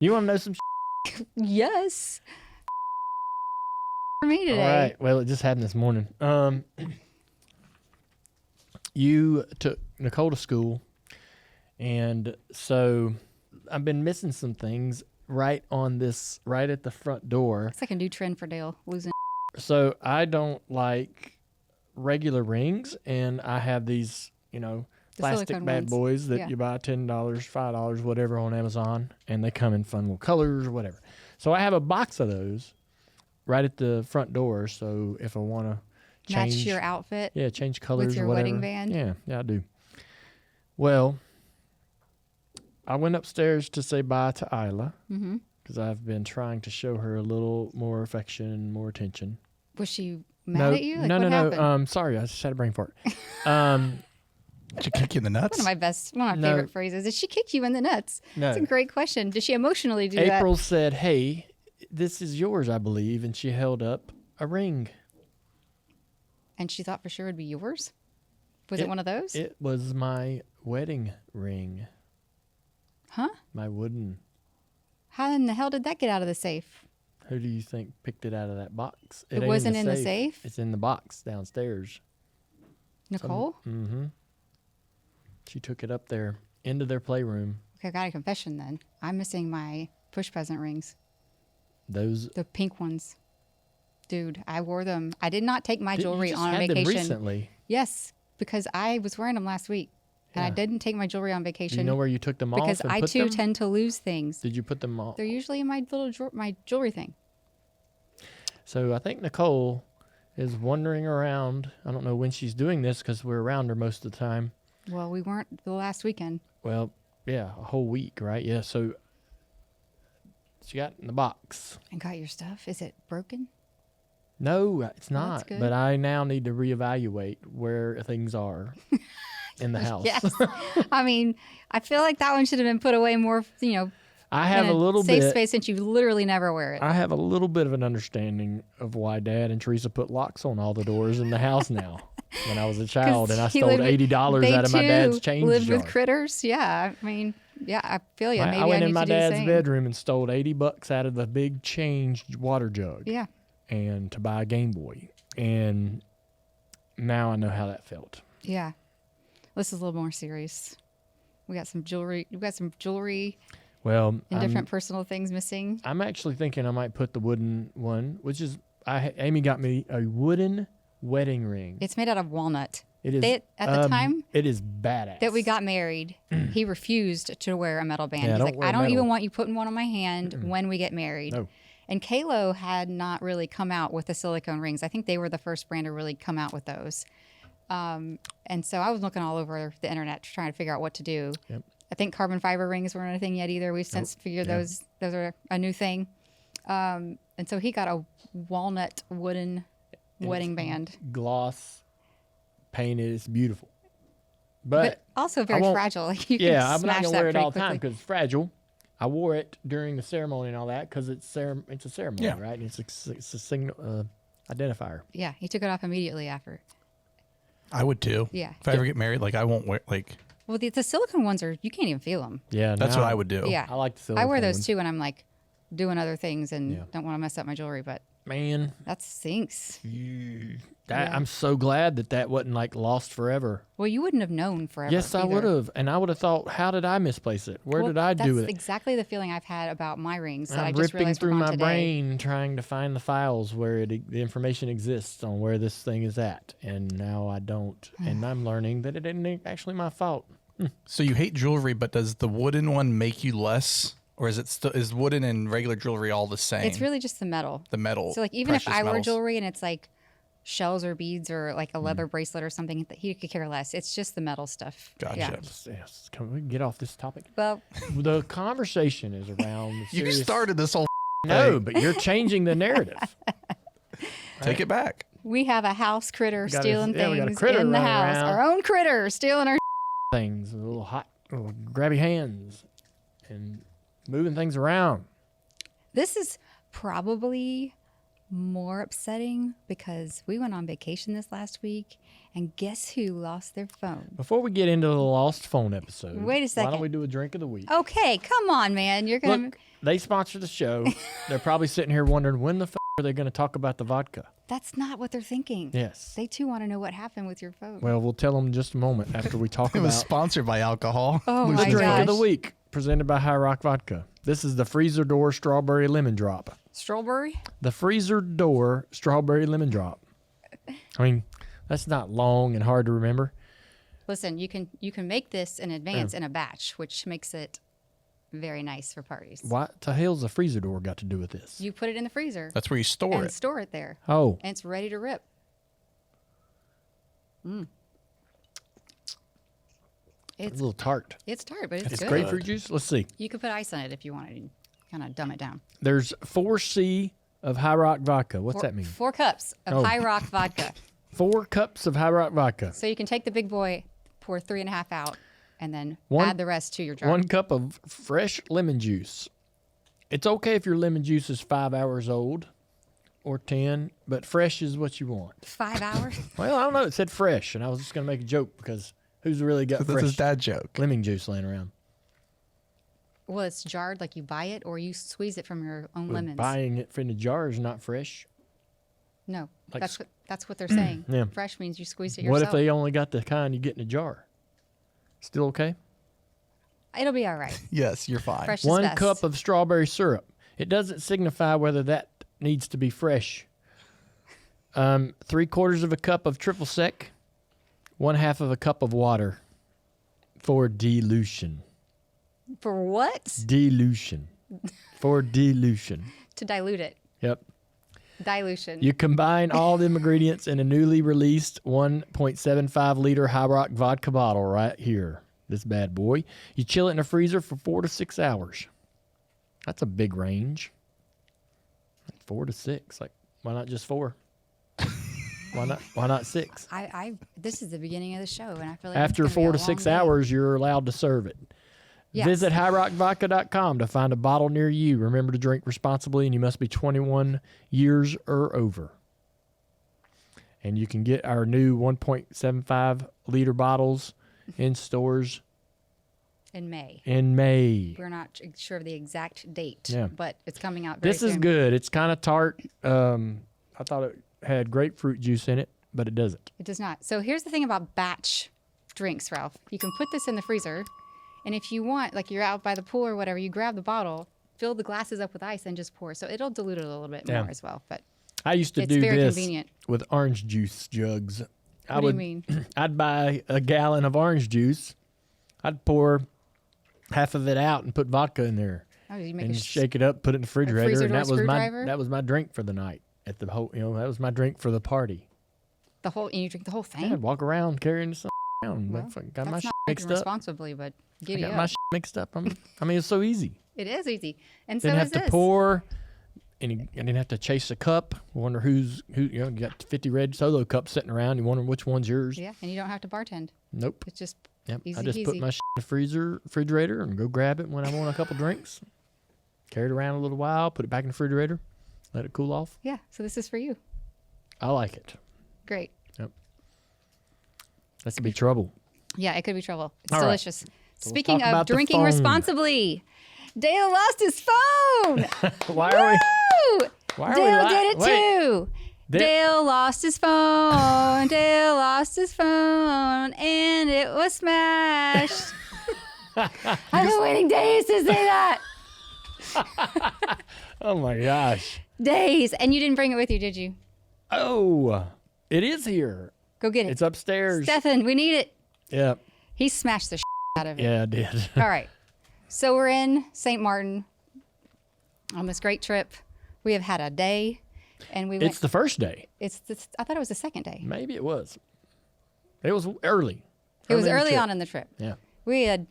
You want to know some Yes. For me today. All right. Well, it just happened this morning. You took Nicole to school, and so I've been missing some things right at the front door. It's like a new trend for Dale, losing. So I don't like regular rings, and I have these, The plastic silicone bad ones. boys that Yeah. you buy $10, $5, whatever on Amazon, and they come in fun little colors or whatever. So I have a box of those right at the front door. So if I want to Match change your outfit. Yeah, change colors with your or whatever. wedding band. Yeah, I do. Well, I went upstairs to say bye to Isla because I've been trying to show her a little more affection and more attention. Was she mad at you? Like, no. what happened? Sorry, I just had a brain fart. Did she kick you in the nuts? One of my favorite phrases. Did she kick you in the nuts? No. That's a great question. Did she emotionally do that? April said, "Hey, this is yours, I believe," and she held up a ring. And she thought for sure it'd be yours? Was it one of those? It was my wedding ring. Huh? My wooden. How in the hell did that get out of the safe? Who do you think picked it out of that box? It ain't wasn't in the safe? It's in the box downstairs. Nicole? She took it up there into their playroom. Okay, I got a confession then. I'm missing my push present rings. The pink ones. Dude, I wore them. I did not take my jewelry on vacation. You just had them recently. Yes, because I was wearing them last week. And I didn't take my jewelry on vacation. Do you know where you took them off? Because I too tend to lose things. Did you put them off? They're usually in my little my jewelry thing. So I think Nicole is wandering around. I don't know when she's doing this because we're around her most of the time. Well, we weren't the last weekend. Well, yeah, a whole week, right? Yeah, so she got in the box. And got your stuff. Is it broken? No, it's Well, not. that's good. But I now need to reevaluate where things are in the house. Yes. I mean, I feel like that one should have been put away more, I have in a little safe bit. space since you literally never wear it. I have a little bit of an understanding of why Dad and Teresa put locks on all the doors in the house now. When I was a child and I stole $80 out of my dad's change lived jar. with critters. Yeah, I mean, yeah, I feel you. Maybe I went need in my to do the dad's same. bedroom and stole $80 out of the big change water jug. Yeah. And to buy a Game Boy. And now I know how that felt. Yeah. This is a little more serious. We got some jewelry. Well, And different personal things missing. I'm actually thinking I might put the wooden one, which is Amy got me a wooden wedding ring. It's made out of walnut. It is At the time it is badass. that we got married, he refused to wear a metal band. Yeah, He's don't like, wear I don't metal. even want you putting one on my hand when we get married. No. And Kalo had not really come out with the silicone rings. I think they were the first brand to really come out with those. And so I was looking all over the internet trying to figure out what to do. Yep. I think carbon fiber rings weren't a thing yet either. We've since figured those are a new thing. And so he got a walnut wooden wedding band. Gloss painted. It's beautiful. But also very fragile. Like you can I'm not smash gonna that wear it pretty all the time quickly. because it's fragile. I wore it during the ceremony and all that because it's a ceremony, Yeah. right? It's a signal identifier. Yeah, he took it off immediately after. I would too. Yeah. If I ever get married, I won't wear Well, the silicone ones you can't even feel them. Yeah, That's now what I would do. Yeah. I like the silicone I wear those ones. too when I'm like doing other things and Yeah. don't want to mess up my jewelry, but Man, that stinks. I'm so glad that wasn't like lost forever. Well, you wouldn't have known forever. Yes, I either. would have, and I would have thought, how did I misplace it? Where Well, did I do with That's it? exactly the feeling I've had about my rings that I I'm just ripping realized through were gone my today. brain trying to find the files where the information exists on where this thing is at, and now I don't. And I'm learning that it isn't actually my fault. So you hate jewelry, but does the wooden one make you less, or is it still is wooden and regular jewelry all the same? It's really just the metal. the metal. So like even if precious I wear metals. jewelry and it's like shells or beads or like a Mm. leather bracelet or something, he could care less. It's just the metal stuff. Gotcha. Yeah. Yes, can we get off this topic? Well, The conversation is around. The You serious... started this whole. No, thing. but you're changing the narrative. Take it back. we have a house critter We got a- stealing yeah, we got a things critter in the running house. around. Our own critter stealing our Things, a little hot, little grabby hands, and moving things around. This is probably more upsetting because we went on vacation this last week, and guess who lost their phone? Before we get into the lost phone episode, Wait a why second. don't we do a drink of the week? Okay, come on, man. You're going to... Look, they sponsor the show. They're probably sitting here wondering, when the are they going to talk about the vodka? That's not what they're thinking. Yes. They too want to know what happened with your phone. Well, we'll tell them in just a moment after we talk It was about sponsored by alcohol. Oh, Loose my the and drink gosh. of the week, presented by High Rock Vodka. This is the Freezer Door Strawberry Lemon Drop. Strawberry? The Freezer Door Strawberry Lemon Drop. I mean, that's not long and hard to remember. Listen, you can make this in advance in a batch, which makes it very nice for parties. What the hell's the freezer door got to do with this? You put it in the freezer That's where you store and it. store it there, Oh, and it's ready to rip. it's It's a little tart. it's tart, but it's It's good. grapefruit juice. Let's see. You could put ice on it if you wanted to kind of dumb it down. There's 4C of High Rock Vodka. What's that mean? 4 cups of Oh. High Rock vodka. 4 cups of High Rock Vodka. So you can take the big boy, pour 3.5 out, and then One- add the rest to your jar. 1 cup of fresh lemon juice. It's okay if your lemon juice is 5 hours old or 10, but fresh is what you want. 5 hours? Well, I don't know. It said fresh, and I was just going to make a joke because who's really got That's fresh his dad joke. lemon juice laying around? Well, it's jarred like you buy it, or you squeeze it from your own But lemons. buying it from the jar is not fresh. No, Like that's what they're saying. Yeah. Fresh means you squeeze it What yourself. if they only got the kind you get in a jar? Still okay? It'll be all right. Yes, you're fine. Fresh is 1 best. cup of strawberry syrup. It doesn't signify whether that needs to be fresh. 3/4 of a cup of triple sec. 1/2 of a cup of water for dilution. For what? Dilution. For dilution. To dilute it. Yep. Dilution. You combine all the ingredients in a newly released 1.75 liter High Rock vodka bottle right here. This bad boy. You chill it in the freezer for 4 to 6 hours. That's a big range. 4 to 6. Like, why not just 4? Why not 6? This is the beginning of the show, and I feel like After it's gonna 4 be to a 6 long day. hours, you're allowed to serve it. Yes. Visit highrockvodka.com to find a bottle near you. Remember to drink responsibly, and you must be 21 years or over. And you can get our new 1.75 liter bottles in stores in May. in May. We're not sure of the exact date, Yeah. but it's coming out very This is soon. good. It's kind of tart. I thought it had grapefruit juice in it, but it doesn't. It does not. So here's the thing about batch drinks, Ralph. You can put this in the freezer, and if you want, like you're out by the pool or whatever, you grab the bottle, fill the glasses up with ice, and just pour. So it'll dilute it a little bit Yeah. more as well. But I used to It's do very this convenient. with orange juice jugs. what do you mean? I'd buy a gallon of orange juice. I'd pour half of it out and put vodka in there Oh, you make and a shake it up, put it in the refrigerator, freezer and door that screwdriver? was my drink for the night at the whole. That was my drink for the party. the whole. And you drink the whole thing. Yeah, I'd walk around carrying this around. Well, Got my That's shit not mixed drinking up. responsibly, but I giddy got up. my shit mixed up. I mean, it's so easy. It is easy, and so Didn't is have to this. pour. And I didn't have to chase a cup. Wonder who. You got 50 red Solo cups sitting around. You wonder which one's yours. Yeah, and you don't have to bartend. Nope. It's just Yep. easy I just put peasy. my shit in the refrigerator, and go grab it when I want a couple drinks. Carry it around a little while. Put it back in the refrigerator. Let it cool off. Yeah. So this is for you. I like it. Great. That could be trouble. Yeah, it could be trouble. It's All right. delicious. So let's Speaking talk of about the drinking phone. responsibly, Dale lost his phone. Why are we? Woo! Why are Dale we? did it too. Dale lost his phone. Dale lost his phone, and it was smashed. I've been waiting days to say that. Oh my gosh. Days, and you didn't bring it with you, did you? Oh, it is here. Go get it. It's upstairs. Stefan, we need it. Yeah. He smashed the out of it. Yeah, I did. All right. So we're in St. Martin on this great trip. We have had a day, and we went. It's the first day. I thought it was the second day. Maybe it was. It was early. It was in the early trip. on in the trip. Yeah. We had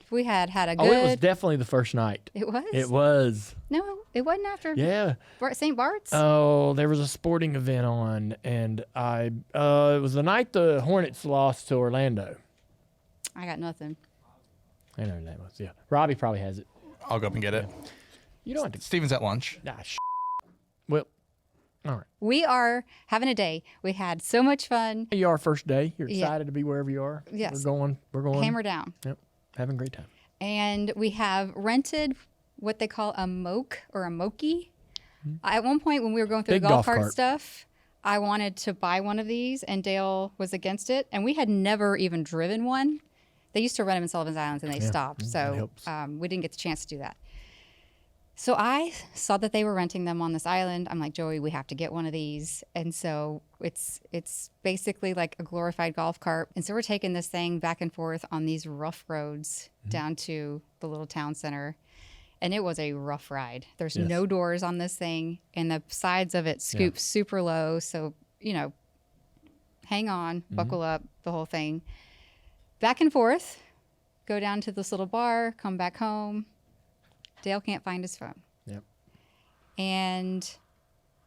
had a good. Oh, it was definitely the first night. It was. It was. No, it wasn't after. Yeah. St. Bart's. Oh, there was a sporting event on, and it was the night the Hornets lost to Orlando. I got nothing. I know that was. Yeah. Robbie probably has it. I'll go up and get it. You don't have to. Steven's at lunch. Nah, well, All right. We are having a day. We had so much fun. Here you are, first day. You're Yeah. excited to be wherever you are. Yes. We're going. Hammer down. Yep. Having a great time. And we have rented what they call a moke or a mokey. At one point when we were going through Big the golf golf cart cart. stuff, I wanted to buy one of these, and Dale was against it. And we had never even driven one. They used to rent them in Sullivan's Islands, and they stopped. that So helps. we didn't get the chance to do that. So I saw that they were renting them on this island. I'm like, Joey, we have to get one of these. And so it's basically like a glorified golf cart. And so we're taking this thing back and forth on these rough roads down to the little town center. And it was a rough ride. There's Yes. no doors on this thing, and the sides of it scoop super low. So, hang on, buckle up, the whole thing. Back and forth, go down to this little bar, come back home. Dale can't find his phone. Yep. And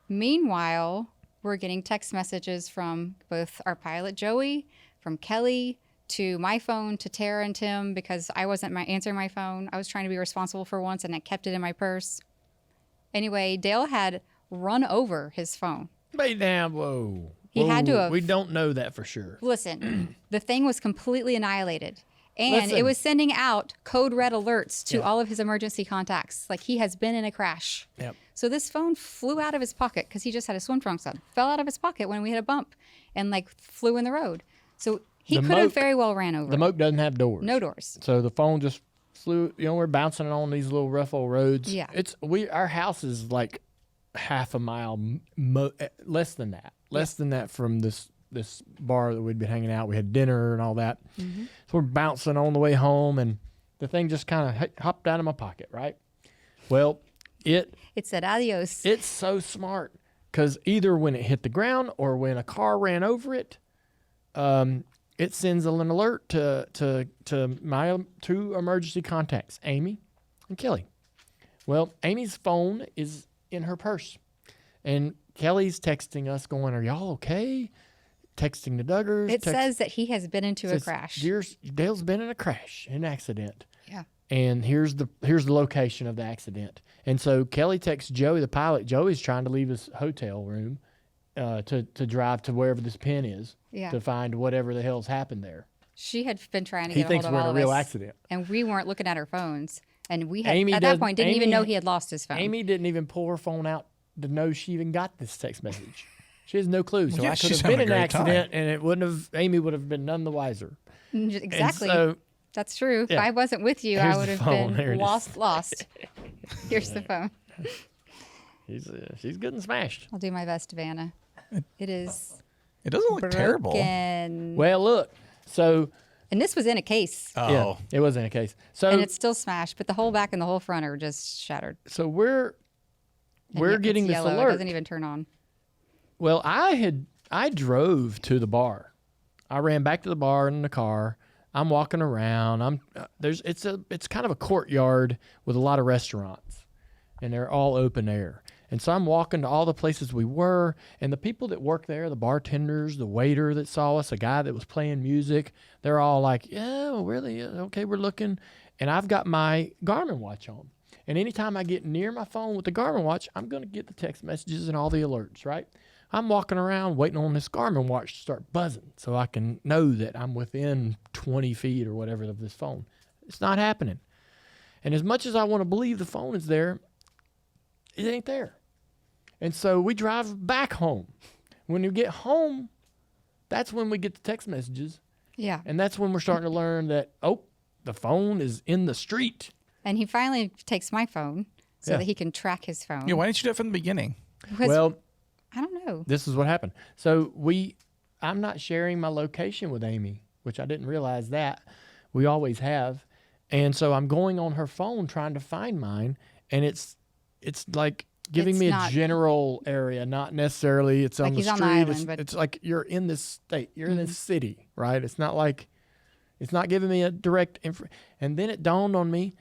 meanwhile, we're getting text messages from both our pilot, Joey, from Kelly, to my phone, to Tara and Tim, because I wasn't answering my phone. I was trying to be responsible for once, and I kept it in my purse. Anyway, Dale had run over his phone. Wait down. Whoa. He had to Whoa. have- We don't know that for sure. Listen, the thing was completely annihilated. And Listen. it was sending out code red alerts to all of his emergency contacts. Like he has been in a crash. Yep. So this phone flew out of his pocket because he just had his swim trunks on. Fell out of his pocket when we hit a bump and like flew in the road. So he The could have moke- very well ran over. The moke doesn't have doors. No doors. So the phone just flew. We're bouncing on these little rough old roads. Yeah. Our house is like half a mile, less than that from this bar that we'd been hanging out. We had dinner and all that. Mm-hmm. So we're bouncing on the way home, and the thing just kind of hopped out of my pocket, right? Well, It said adios. it's so smart because either when it hit the ground or when a car ran over it, it sends an alert to my two emergency contacts, Amy and Kelly. Well, Amy's phone is in her purse, and Kelly's texting us going, "Are y'all okay?" Texting the Duggars. It says that he has been into a says, crash. Dale's been in a crash, an accident. Yeah. And here's the location of the accident. And so Kelly texts Joey, the pilot. Joey's trying to leave his hotel room to drive to wherever this pin is Yeah. to find whatever the hell's happened there. She had been trying to He get a thinks hold we're of in all a of real us. accident. And we weren't looking at our phones. And we had, Amy at that doesn't- point, didn't even Amy- know he had lost his phone. Amy didn't even pull her phone out to know she even got this text message. She has no clue. So Yeah, I could she's have been having in a an great time. accident, and it wouldn't have. Amy would have been none the wiser. Exactly. And so That's true. Yeah. If I wasn't with you, Here's I would the have phone. There been it is. lost. Here's the phone. she's good and smashed. I'll do my best, Vanna. It is It doesn't look terrible. broken. Well, look. So And this was in a case. Oh, yeah, it wasn't a case. So And it's still smashed, but the whole back and the whole front are just shattered. so we're And it's getting this yellow. It alert. doesn't even turn on. Well, I drove to the bar. I ran back to the bar in the car. I'm walking around. It's kind of a courtyard with a lot of restaurants, and they're all open air. And so I'm walking to all the places we were, and the people that work there, the bartenders, the waiter that saw us, a guy that was playing music, they're all like, "Yeah, well, really? Okay, we're looking." And I've got my Garmin watch on. And anytime I get near my phone with the Garmin watch, I'm going to get the text messages and all the alerts, right? I'm walking around waiting on this Garmin watch to start buzzing so I can know that I'm within 20 feet or whatever of this phone. It's not happening. And as much as I want to believe the phone is there, it ain't there. And so we drive back home. When you get home, that's when we get the text messages. Yeah. And that's when we're starting to learn that, the phone is in the street. And he finally takes my phone so Yeah. that he can track his phone. yeah. Why didn't you do it from the beginning? Because- Well, I don't know. this is what happened. So I'm not sharing my location with Amy, which I didn't realize that. We always have. And so I'm going on her phone trying to find mine, and it's like giving It's me not- a general area, not necessarily it's on Like the he's street. on the island, it's, but- it's like you're in this state, you're in this city, right? It's not like it's not giving me a direct and then it dawned on me,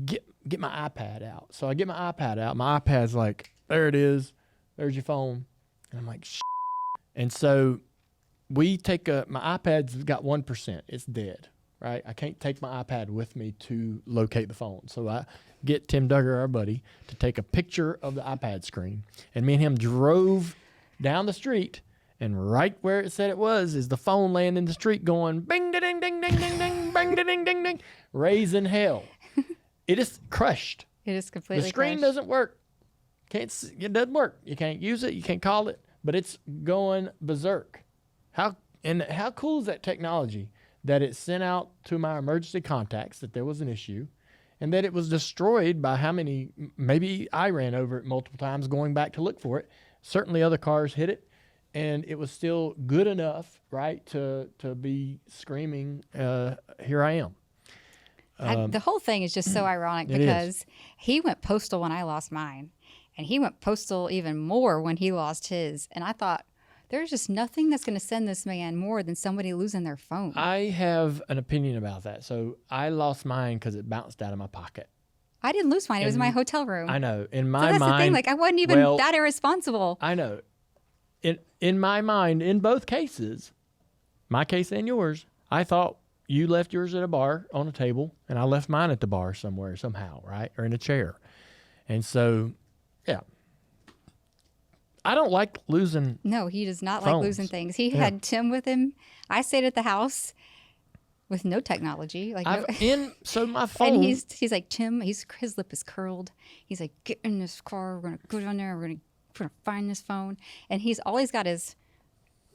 get my iPad out. So I get my iPad out. My iPad's like, there it is. There's your phone. And I'm like, shit. And so we take my iPad's got 1%. It's dead, right? I can't take my iPad with me to locate the phone. So get Tim Duggar, our buddy, to take a picture of the iPad screen. And me and him drove down the street, and right where it said it was is the phone laying in the street going bing, ding, ding, ding, ding, ding, bing, ding, ding, ding, raising hell. It is crushed. It is completely The screen crushed. doesn't work. It doesn't work. You can't use it. You can't call it. But it's going berserk. How cool is that technology that it sent out to my emergency contacts that there was an issue, and that it was destroyed by how many? Maybe I ran over it multiple times going back to look for it. Certainly other cars hit it, and it was still good enough, right, to be screaming, here I am. The whole thing is just so ironic It because he went postal when I lost mine, and he went postal even more when he lost his. And I thought, there's just nothing that's going to send this man more than somebody losing their phone. I have an opinion about that. So I lost mine because it bounced out of my pocket. I didn't lose mine. It was in my hotel room. I know. In So my that's mind, the thing. Like, I wasn't even that irresponsible. I know. In my mind, in both cases, my case and yours, I thought you left yours at a bar on a table, and I left mine at the bar somewhere, somehow, right? Or in a chair. And so, yeah. I don't like losing. No, he does not phones. like losing things. He had Tim with him. I stayed at the house with no technology. Like, So my phone. and he's like, Tim, his lip is curled. He's like, get in this car. We're going to go down there. We're going to find this phone. And all he's got is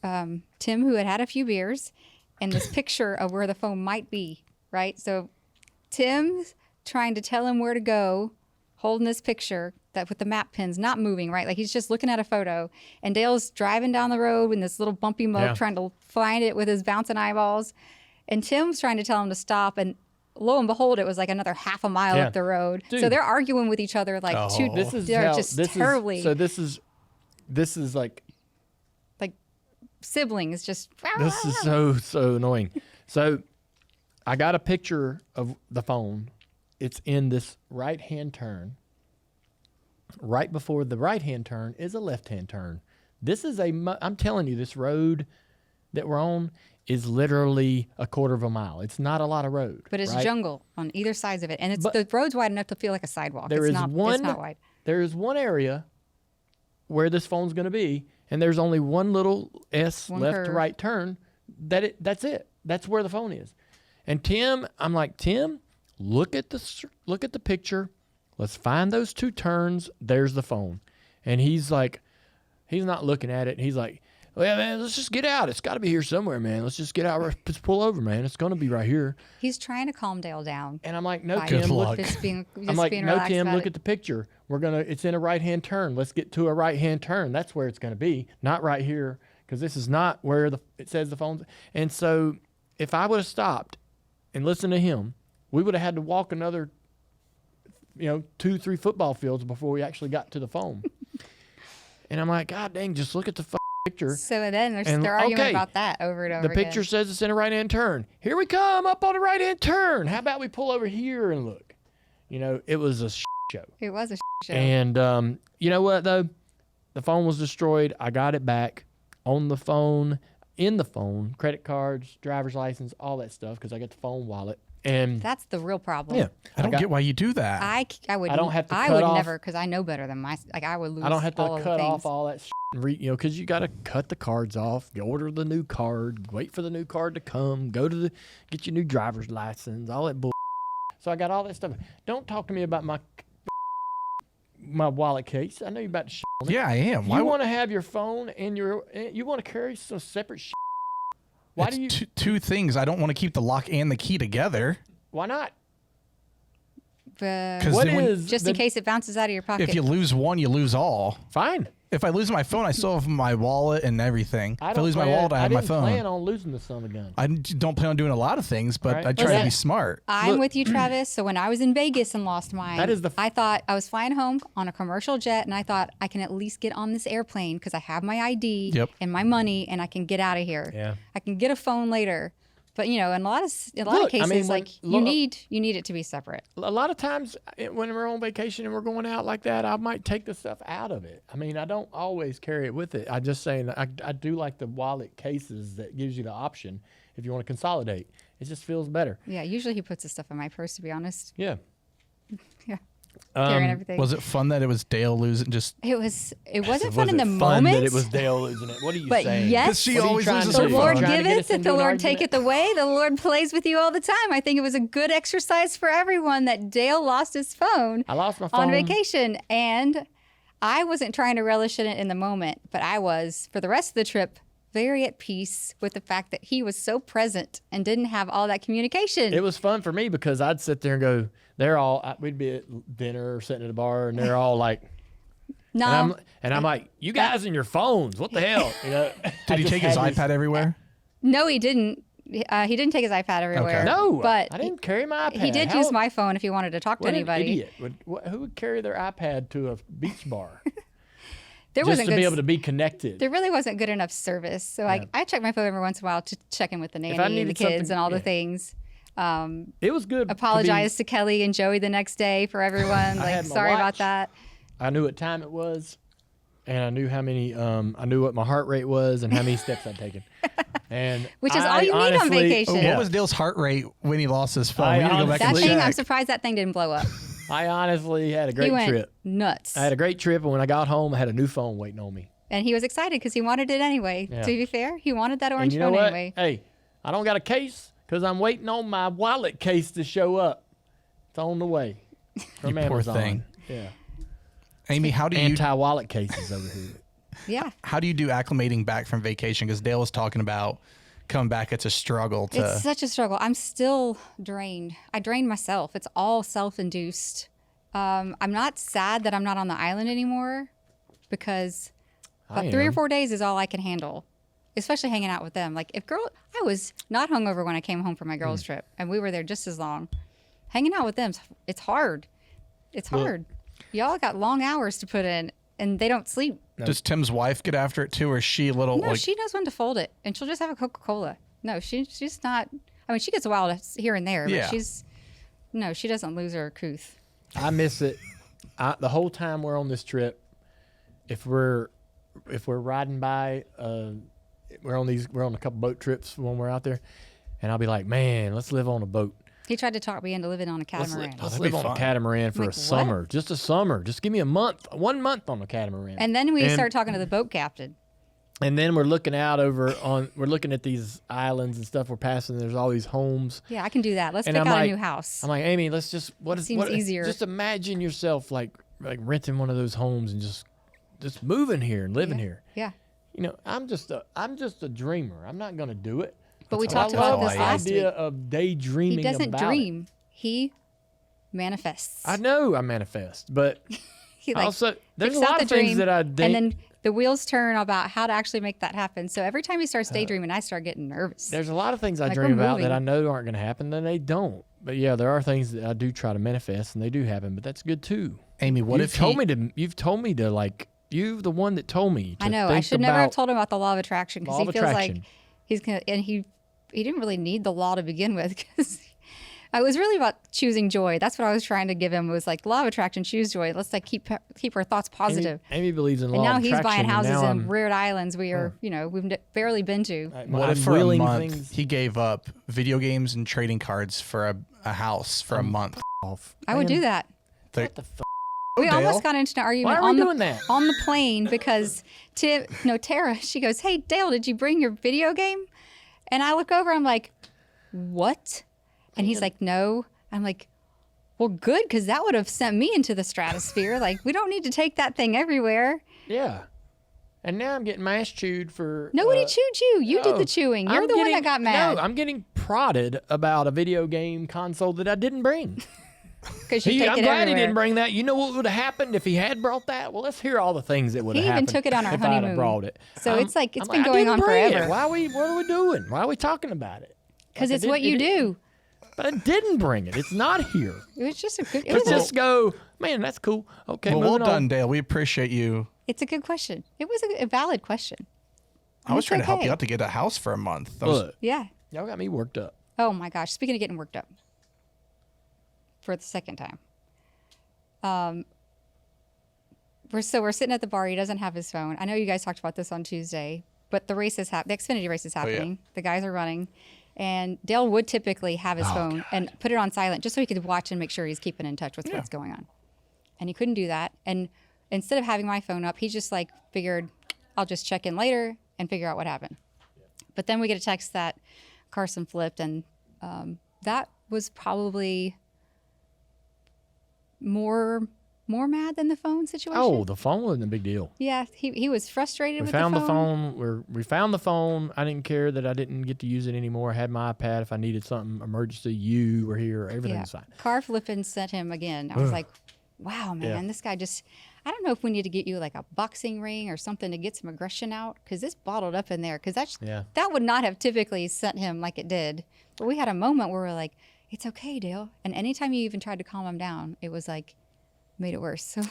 Tim, who had a few beers, and this picture of where the phone might be, right? So Tim's trying to tell him where to go, holding this picture that with the map pins not moving, right? Like he's just looking at a photo. And Dale's driving down the road in this little bumpy mug trying to find it with his bouncing eyeballs. And Tim's trying to tell him to stop. And lo and behold, it was like another half a mile up the road. Dude. So they're arguing with each other like terribly. This is like siblings just. This is so annoying. So I got a picture of the phone. It's in this right-hand turn. Right before the right-hand turn is a left-hand turn. This is I'm telling you, this road that we're on is literally a quarter of a mile. It's not a lot of road. But it's right? jungle on either sides of it. And the road's wide enough to feel like a sidewalk. It's not wide. There is one area where this phone's going to be, and there's only one little left curve. to right turn. That's it. That's where the phone is. And Tim, I'm like, Tim, look at the picture. Let's find those two turns. There's the phone. And he's like, he's not looking at it. He's like, well, man, let's just get out. It's got to be here somewhere, man. Let's just get out. Let's pull over, man. It's going to be right here. He's trying to calm Dale down. And I'm like, no, By Tim, look. I'm like, no, Tim, look at the picture. It's in a right-hand turn. Let's get to a right-hand turn. That's where it's going to be, not right here, because this is not where it says the phone's. And so if I would have stopped and listened to him, we would have had to walk another 2-3 football fields before we actually got to the phone. And I'm like, God dang, just look at the picture. So then they're arguing about that over and over The picture says it's in a right-hand turn. Here we come up on a right-hand turn. How about we pull over here and look? It was a show. It was a show. And you know what, though? The phone was destroyed. I got it back on the phone, in the phone, credit cards, driver's license, all that stuff, because I got the phone wallet. And that's the real problem. Yeah, I don't get why you do that. I would. I don't have to. I cut would off, never, because I know better than I would lose. I don't have to all cut of the off all that, because you got to cut the cards off. You order the new card, wait for the new card to come, get your new driver's license, all that bull. So I got all that stuff. Don't talk to me about my wallet case. I know you're about to on it. Yeah, I am. You want to have your phone and you want to carry some separate Why it's do you? Two things. I don't want to keep the lock and the key together. Why not? Just in case it bounces out of your pocket. If you lose one, you lose all. Fine. If I lose my phone, I still have my wallet and everything. If I lose my wallet, I have my phone. I didn't plan on losing the son of a gun. I don't plan on doing a lot of things, but Right. I try to be smart. I'm with you, Travis. So when I was in Vegas and lost mine, I thought I was flying home on a commercial jet, and I thought I can at least get on this airplane because I have my ID and my money, and I can get out of here. Yeah. I can get a phone later. But in a lot of cases, you need it to be separate. A lot of times when we're on vacation and we're going out like that, I might take the stuff out of it. I mean, I don't always carry it with it. I'm just saying I do like the wallet cases that gives you the option if you want to consolidate. It just feels better. Yeah, usually he puts his stuff in my purse, to be honest. Yeah. Yeah. carrying everything. Was it fun that it was Dale losing? Just It wasn't Was fun in it the fun moment. that it was Dale losing it? What are you But saying? yes, 'Cause she What are you always trying loses to her do? the Lord phone. Trying to get us giveth, if into the an Lord argument? taketh away, the Lord plays with you all the time. I think it was a good exercise for everyone that Dale lost his phone I lost my phone on vacation. And I wasn't trying to relish in it in the moment, but I was, for the rest of the trip, very at peace with the fact that he was so present and didn't have all that communication. It was fun for me because I'd sit there and go, we'd be at dinner or sitting at a bar, and they're all like, no, and I'm like, you guys and your phones, what the hell? You know? did he take his iPad everywhere? no, he didn't. He didn't take his iPad everywhere. Okay. No, but I didn't carry my iPad. he did use my phone if he wanted to talk to What anybody. an idiot. Who would carry their iPad to a beach bar There just wasn't to good be able to be connected? There really wasn't good enough service. So I check my phone every once in a while to check in with the nanny and the needed kids something- and all the yeah. things. It was good. Apologize to Kelly and Joey the next day for everyone. Like, had my sorry about watch. that. I knew what time it was, and I knew how many. I knew what my heart rate was and how many steps I'd taken. And Which is I all you need on honestly- vacation. Yeah. What was Dale's heart rate when he lost his phone? I We need to go back That and thing, I'm check. surprised that thing didn't blow up. I honestly had a He great went trip. nuts. I had a great trip, and when I got home, I had a new phone waiting on me. And he was excited because he wanted it anyway. Yeah. To be fair, he wanted that And orange you know phone what? anyway. Hey, I don't got a case because I'm waiting on my wallet case to show up. It's on the way from You poor Amazon. thing. Yeah, Amy, how do you anti-wallet cases over here. Yeah. do acclimating back from vacation? Because Dale was talking about coming back. It's a struggle to. It's such a struggle. I'm still drained. I drained myself. It's all self-induced. I'm not sad that I'm not on the island anymore because about 3 or 4 days is all I can handle, especially hanging out with them. Like I was not hungover when I came home from my girls' trip, and we were there just as long. Hanging out with them, it's hard. It's hard. Y'all got long hours to put in, and they don't sleep. Does Tim's wife get after it too, or is she a little No, like? she knows when to fold it, and she'll just have a Coca-Cola. No, she's not. I mean, she gets wild here and there, Yeah. but she doesn't lose her couth. I miss it. The whole time we're on this trip, if we're riding by, we're on a couple boat trips when we're out there, and I'll be like, man, let's live on a boat. He tried to talk me into living on a catamaran. Let's that'd live be on a fun. catamaran for Like, a what? summer, just a summer. Just give me 1 month on a catamaran. And then we And- started talking to the boat captain. And then we're looking out we're looking at these islands and stuff we're passing. There's all these homes. Yeah, I can do that. Let's And pick I'm out like- a new house. I'm like, Amy, let's just Seems easier. Just imagine yourself like renting one of those homes and just moving here and living here. Yeah. You know, I'm just a dreamer. I'm not going to do it. But we But talked I about love this the last idea week. of daydreaming. He doesn't about it. dream. He manifests. I know I manifest, but He like also there's a picks out lot the of things dream, that I and then the wheels turn about how to actually make that happen. So every time he starts daydreaming, I start getting nervous. There's a lot of things I Like, dream we're about that moving. I know aren't going to happen, then they don't. But yeah, there are things that I do try to manifest, and they do happen. But that's good too. Amy, what You've if told me to? You've told me to like. You're the one that told me. To I know. I think should never have about- told him about the law of attraction because Law he of feels like attraction. he's gonna. And he didn't really need the law to begin with because I was really about choosing joy. That's what I was trying to give him was like law of attraction, choose joy. Let's like keep our thoughts positive. Amy believes in And law now of he's attraction. buying and houses now in I'm- weird islands we've barely been to. What if I'm for a willing month things he gave up video games and trading cards for a house for a month? off. I would Man, do that. What the fuck? We Dale. almost got into an argument Why are we on doing that? on the plane because Tara, she goes, "Hey Dale, did you bring your video game?" And I look over, I'm like, "What?" And he's like, "No." I'm like, "Well, good, because that would have sent me into the stratosphere. Like, we don't need to take that thing everywhere." Yeah. And now I'm getting my ass chewed for. Nobody chewed you. You did no. the chewing. You're I'm the one getting- that got mad No, I'm getting prodded about a video game console that I didn't bring. because you take I'm it glad he everywhere. didn't bring that. You know what would have happened if he had brought that? Well, let's hear all the things that would have He even happened. took it on our if I'd honeymoon. have brought it. So it's like it's I'm been I going didn't on bring it. forever. What are we doing? Why are we talking about it? Because Like, it's what you do. But I didn't bring it. It's not here. It was just a good. It Let's was a, just go, man, that's cool. Okay, Well, well moving done, on. Dale. We appreciate you. it's a good question. It was a valid question. I was It's trying to help okay. you out to get a house for a month. That was- Look, Yeah. y'all got me worked up. Oh my gosh. Speaking of getting worked up for the second time. We're sitting at the bar. He doesn't have his phone. I know you guys talked about this on Tuesday, but the race is the Xfinity race is happening. The guys are running. And Dale would typically have his phone and put it on silent just so he could watch and make sure he's keeping in touch with what's going on. and he couldn't do that. And instead of having my phone up, he just like figured, I'll just check in later and figure out what happened. But then we get a text that Carson flipped, and that was probably more mad than the phone situation. Oh, the phone wasn't a big deal. Yeah, he was frustrated We with found the phone. We found the phone. I didn't care that I didn't get to use it anymore. I had my iPad. If I needed something emergency, you were here. Everything was fine. Car flipping sent him again. I was like, wow, man, this guy just, I don't know if we need to get you like a boxing ring or something to get some aggression out, because it's bottled up in there. Because that would not have typically sent him like it did. But we had a moment where we're like, it's okay, Dale. And anytime you even tried to calm him down, it was like, made it worse. So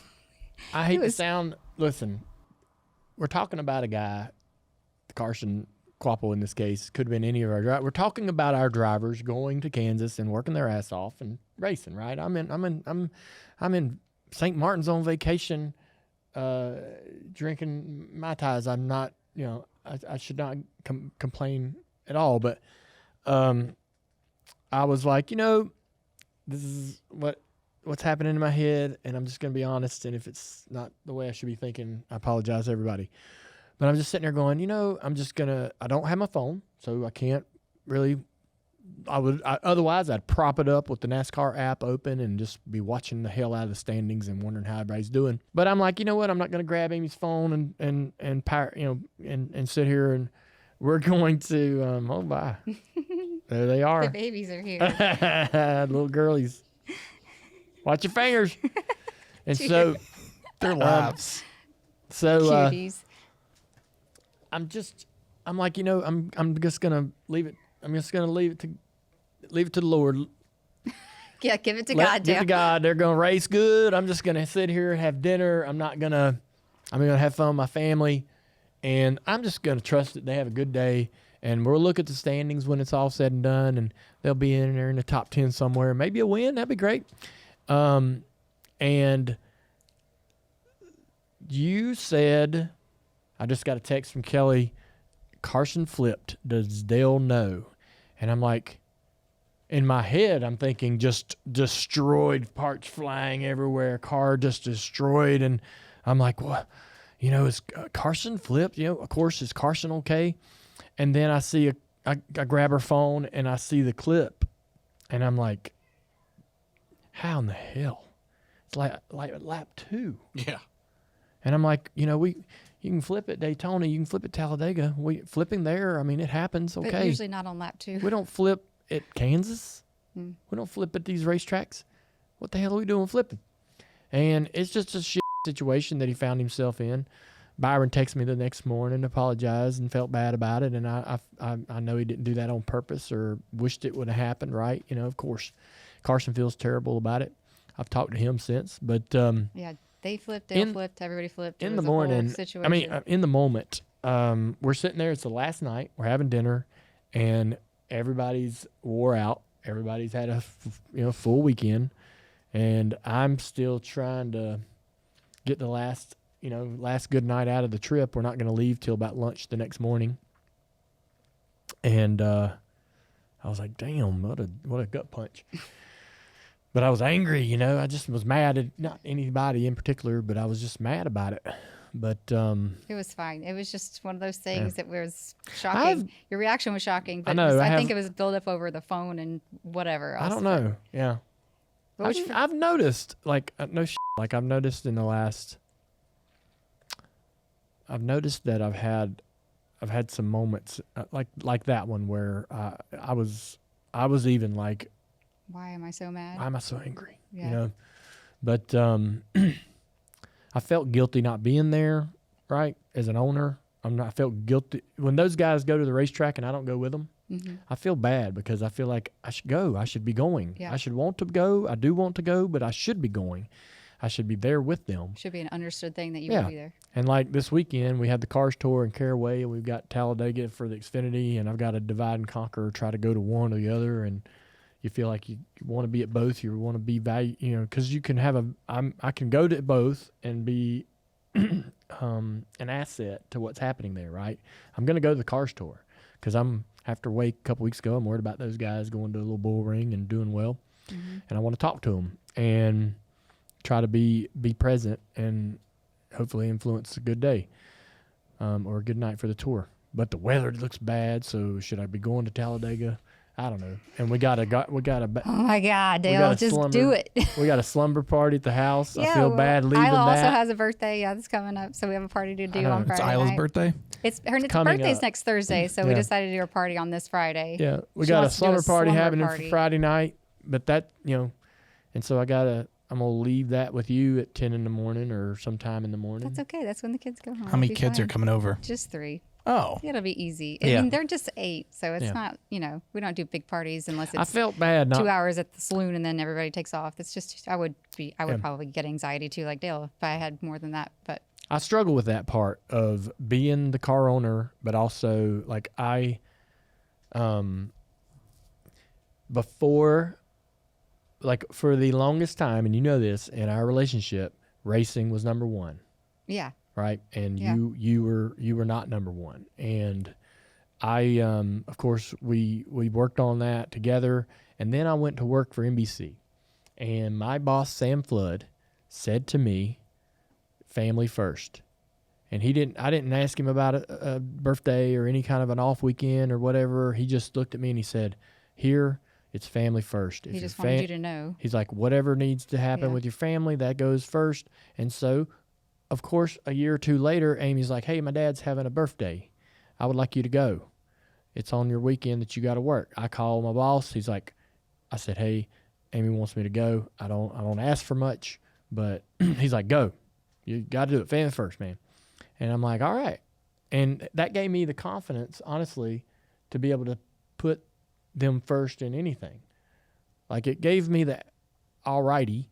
I hate to sound, listen, we're talking about a guy, Carson Quapple in this case, could have been any of our drivers. We're talking about our drivers going to Kansas and working their ass off and racing, right? I'm in St. Martin's on vacation, drinking Mai Tais. I'm not, I should not complain at all, but I was like, this is what's happening in my head, and I'm just going to be honest, and if it's not the way I should be thinking, I apologize to everybody. But I'm just sitting there going, I don't have my phone, so I can't really, otherwise I'd prop it up with the NASCAR app open and just be watching the hell out of the standings and wondering how everybody's doing. But I'm like, you know what, I'm not going to grab Amy's phone and sit here, and we're going to, oh, bye. There they are. The babies are here. Little girlies. Watch your fingers. And so Their lives. Cuties. I'm like, I'm just gonna leave it. I'm just gonna leave it to the Lord. Yeah, give it to God, Give it to God. They're gonna race good. I'm just gonna sit here and have dinner. I'm gonna have fun with my family, and I'm just gonna trust that they have a good day. And we'll look at the standings when it's all said and done, and they'll be in there in the top 10 somewhere. Maybe a win. That'd be great. And you said, I just got a text from Kelly, Carson flipped. Does Dale know? And I'm like, in my head, I'm thinking just destroyed, parts flying everywhere, car just destroyed. And I'm like, what? Is Carson flipped? Of course, is Carson okay? And then I grab her phone and I see the clip, and I'm like, how in the hell? It's like lap 2. Yeah. And I'm like, you can flip at Daytona, you can flip at Talladega. Flipping there, it happens. Okay. But usually not on lap 2. We don't flip at Kansas. We don't flip at these racetracks. What the hell are we doing flipping? And it's just a shit situation that he found himself in. Byron texted me the next morning, apologized, and felt bad about it. And I know he didn't do that on purpose or wished it would have happened, right? Of course, Carson feels terrible about it. I've talked to him since, but yeah, they flipped, Dale flipped, everybody flipped. In the morning, in the moment, we're sitting there. It's the last night. We're having dinner, and everybody's wore out. Everybody's had a full weekend, and I'm still trying to get the last good night out of the trip. We're not going to leave till about lunch the next morning. And I was like, damn, what a gut punch. But I was angry, I just was mad at not anybody in particular, but I was just mad about it. But it was fine. It was just one of those things that was shocking. Your reaction was shocking, but I know, I think it was built up over the phone and whatever else. I don't know. Yeah. I've noticed, I've noticed in the last, I've noticed that I've had some moments like that one where I was even like, why am I so mad? why am I so angry? Yeah. But I felt guilty not being there, right? As an owner, I felt guilty when those guys go to the racetrack and I don't go with them. Mm-hmm. I feel bad because I feel like I should go. I should be going. Yeah. I should want to go. I do want to go, but I should be going. I should be there with them. Should be an understood thing that you would be there. And like this weekend, we had the Cars Tour in Caraway, and we've got Talladega for the Xfinity, and I've got to divide and conquer, try to go to one or the other, and you feel like you want to be at both. You want to be because you can have I can go to both and be an asset to what's happening there, right? I'm going to go to the Cars Tour because after Wake a couple weeks ago, I'm worried about those guys going to a little bull ring and doing well, and I want to talk to them. And try to be present and hopefully influence a good day or a good night for the tour. But the weather looks bad, so should I be going to Talladega? I don't know. And we got a Oh my God, Dale, gotta just slumber. do it. we got a slumber party at the house. I Yeah, feel well, bad leaving Isla also that. has a birthday. Yeah, that's coming up. So we have a party to do know. on It's It's Friday Isla's night. birthday. It's her coming birthday's up. next Thursday, so we Yeah. decided to do a party on this Friday. Yeah, we She got a wants to do a slumber party slumber happening party. for Friday night, but that, and so I'm going to leave that with you at 10 in the morning or sometime in the morning. That's okay. That's when the kids go home. How many It'll be kids are fine. coming over? Just 3. Oh, It'll be easy. I Yeah. mean, they're just 8, so it's Yeah. not, we don't do big parties unless I it's felt bad 2 not hours at the saloon and then everybody takes off. It's just, I would probably get anxiety too, like Dale, if I had more than that. But I struggle with that part of being the car owner, but also like before, like for the longest time, and you know this, in our relationship, racing was number one, yeah, right? And Yeah. you were not number one. And I, of course, we worked on that together, and then I went to work for NBC, and my boss Sam Flood said to me, "Family first." And I didn't ask him about a birthday or any kind of an off weekend or whatever. He just looked at me and he said, "Here, it's family first." If he your just wanted you to know. He's like, whatever needs to happen Yeah. with your family, that goes first. And so, of course, a year or two later, Amy's like, "Hey, my dad's having a birthday. I would like you to go. It's on your weekend that you got to work." I call my boss. He's like, I said, "Hey, Amy wants me to go. I don't ask for much, but," he's like, "Go. You got to do it. Family first, man." And I'm like, "All right." And that gave me the confidence, honestly, to be able to put them first in anything. Like it gave me the alrighty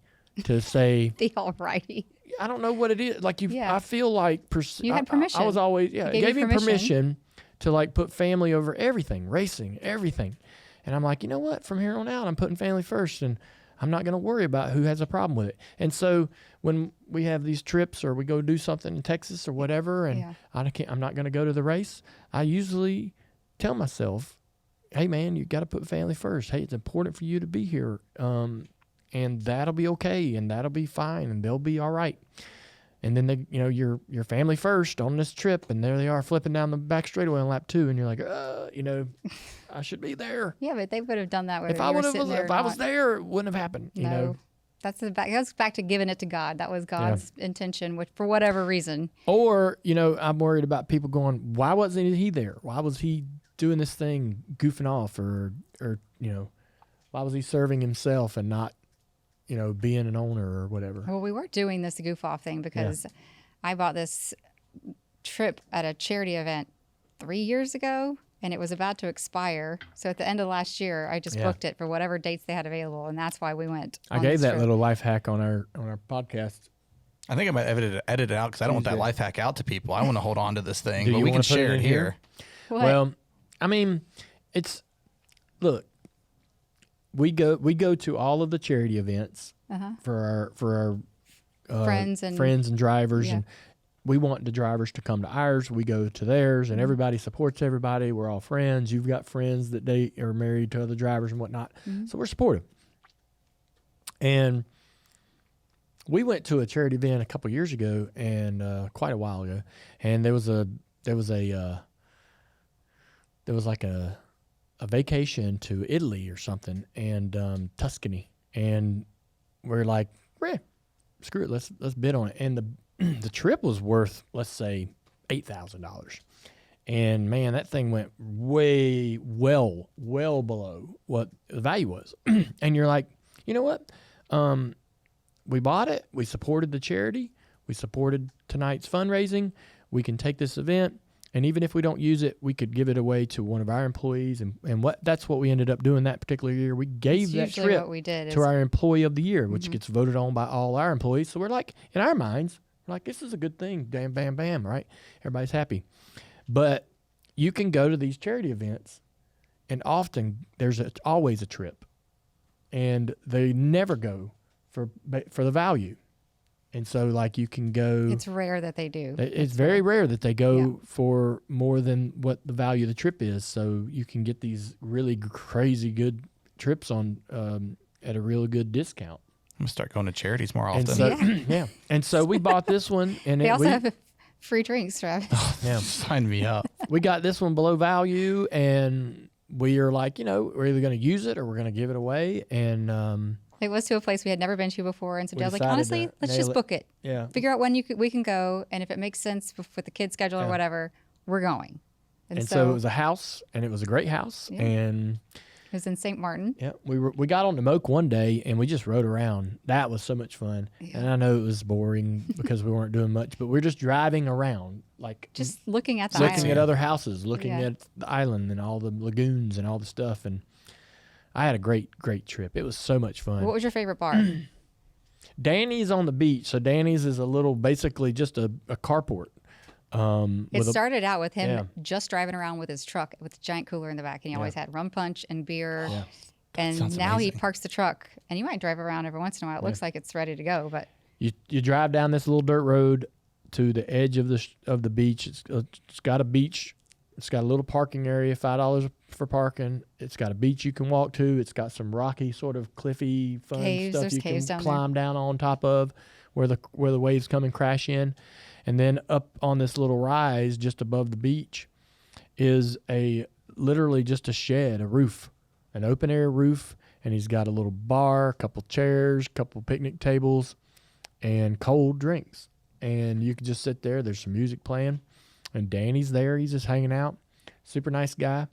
to say, The alrighty. I don't know what it is. Like Yeah. I feel like You had permission. I was always, it gave gave you me permission. permission to like put family over everything, racing, everything. And I'm like, you know what? From here on out, I'm putting family first, and I'm not going to worry about who has a problem with it. And so when we have these trips or we go do something in Texas or whatever, and Yeah. I'm not going to go to the race, I usually tell myself, "Hey man, you got to put family first. Hey, it's important for you to be here. And that'll be okay, and that'll be fine, and they'll be all right." And then they, your family first on this trip, and there they are flipping down the back straightaway on lap 2, and you're like, I should be there. Yeah, but they would have done that whether If I you were would have, sitting there or if I was not. there, it wouldn't have happened. You No. know, That's back to giving it to God. That was God's intention, which for whatever reason. or I'm worried about people going, "Why wasn't he there? Why was he doing this thing, goofing off, or why was he serving himself and not, being an owner or whatever?" Well, we were doing this goof off thing because I bought this trip at a charity event 3 years ago, and it was about to expire. So at the end of last year, I just Yeah. booked it for whatever dates they had available, and that's why we went. I on gave this that trip. little life hack on our podcast. I think I might edit it out because I don't want that Tuesday. to life hack out to people. I want to hold on to this thing, Do but you we can wanna put it share in it here? here. What? Well, I mean, look, we go to all of the charity events Uh-huh. for our Friends and- drivers, Yeah. and we want the drivers to come to ours. We go to theirs, Mm-hmm. and everybody supports everybody. We're all friends. You've got friends that they are married to other drivers and whatnot, Mm-hmm. so we're supportive. And we went to a charity event a couple years ago, and quite a while ago, and there was like a vacation to Italy or something, and Tuscany, and we're like, screw it, let's bid on it. And the trip was worth, let's say, $8,000, and man, that thing went way well below what the value was. And you're like, you know what? We bought it. We supported the charity. We supported tonight's fundraising. We can take this event, and even if we don't use it, we could give it away to one of our employees. And that's what we ended up doing that particular year. We gave That's that usually trip what we did. to is- our employee of the year, which gets voted on by all our employees. So we're like, in our minds, we're like, this is a good thing. Bam, bam, bam, right? Everybody's happy. But you can go to these charity events, and often there's always a trip, and they never go for the value. And so, like, you can go. It's rare that they do. It's very rare that they go Yeah. for more than what the value of the trip is. So you can get these really crazy good trips on at a real good discount. I'm gonna start going to charities more often. And so, yeah. And so we bought this one, and They also have free drinks, Travis. yeah, Sign me up. we got this one below value, and we are like, we're either going to use it or we're going to give it away. And It was to a place we had never been to before, and so We Dale's like, decided honestly, to let's nail just it. book it. yeah, Figure out when we can go, and if it makes sense with the kids' schedule or whatever, we're going. and so it was a house, and it was a great house, Yeah. and it was in St. Martin. yeah, we got on the Moke one day, and we just rode around. That was so much fun, and I know it was boring because we weren't doing much, but we're just driving around, like Just looking at the looking island. at other houses, looking Yeah. at the island and all the lagoons and all the stuff, and I had a great trip. It was so much fun. What was your favorite bar? Danny's on the beach, so Danny's is a little, basically just a carport. It started out with him Yeah. just driving around with his truck with a giant cooler in the back, and he always had rum punch and beer. Yeah. And sounds now he amazing. parks the truck, and you might drive around every once in a while. It looks like it's ready to go, but You drive down this little dirt road to the edge of the beach. It's got a beach. It's got a little parking area, $5 for parking. It's got a beach you can walk to. It's got some rocky, sort of cliffy, fun Caves. stuff There's you caves can down there. climb down on top of, where the waves come and crash in. And then up on this little rise just above the beach is literally just a shed, a roof, an open air roof. And he's got a little bar, a couple chairs, a couple picnic tables, and cold drinks. And you can just sit there. There's some music playing. And Danny's there. He's just hanging out. Super nice guy.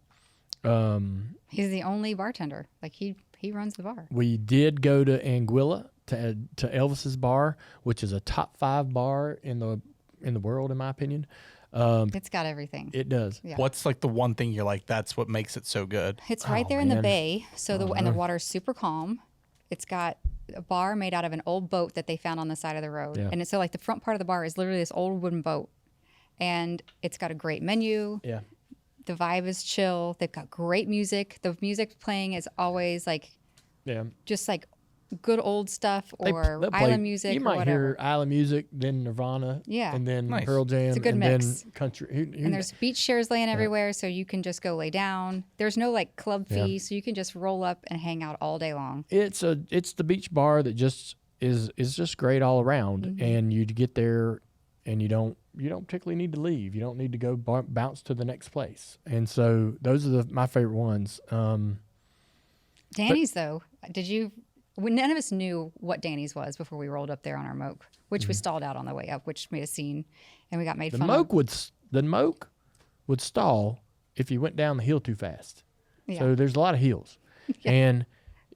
he's the only bartender. Like he runs the bar. We did go to Anguilla to Elvis's bar, which is a top 5 bar in the world, in my opinion. It's got everything. It does. Yeah. What's like the one thing you're like, that's what makes it so good? It's right Oh, there in the man. bay, so the water's super calm. It's got a bar made out of an old boat that they found on the side of the road, Yeah. and it's so like the front part of the bar is literally this old wooden boat, and it's got a great menu. Yeah. The vibe is chill. They've got great music. The music playing is always like Yeah. just like good old stuff or They'll play- island music You or might whatever. hear island music, then Nirvana, Yeah. and then Nice. Pearl Jam, It's a good and mix. then country. And there's beach chairs laying everywhere, so you can just go lay down. There's no like club fee, Yeah. so you can just roll up and hang out all day long. It's the beach bar that just is just great all around, Mm-hmm. and you get there, and you don't particularly need to leave. You don't need to go bounce to the next place. And so those are my favorite ones. Danny's though, none of us knew what Danny's was before we rolled up there on our moke, which we stalled out on the way up, which made a scene, and we got made The fun moke of. would stall if you went down the hill too fast. Yeah. So there's a lot of hills, and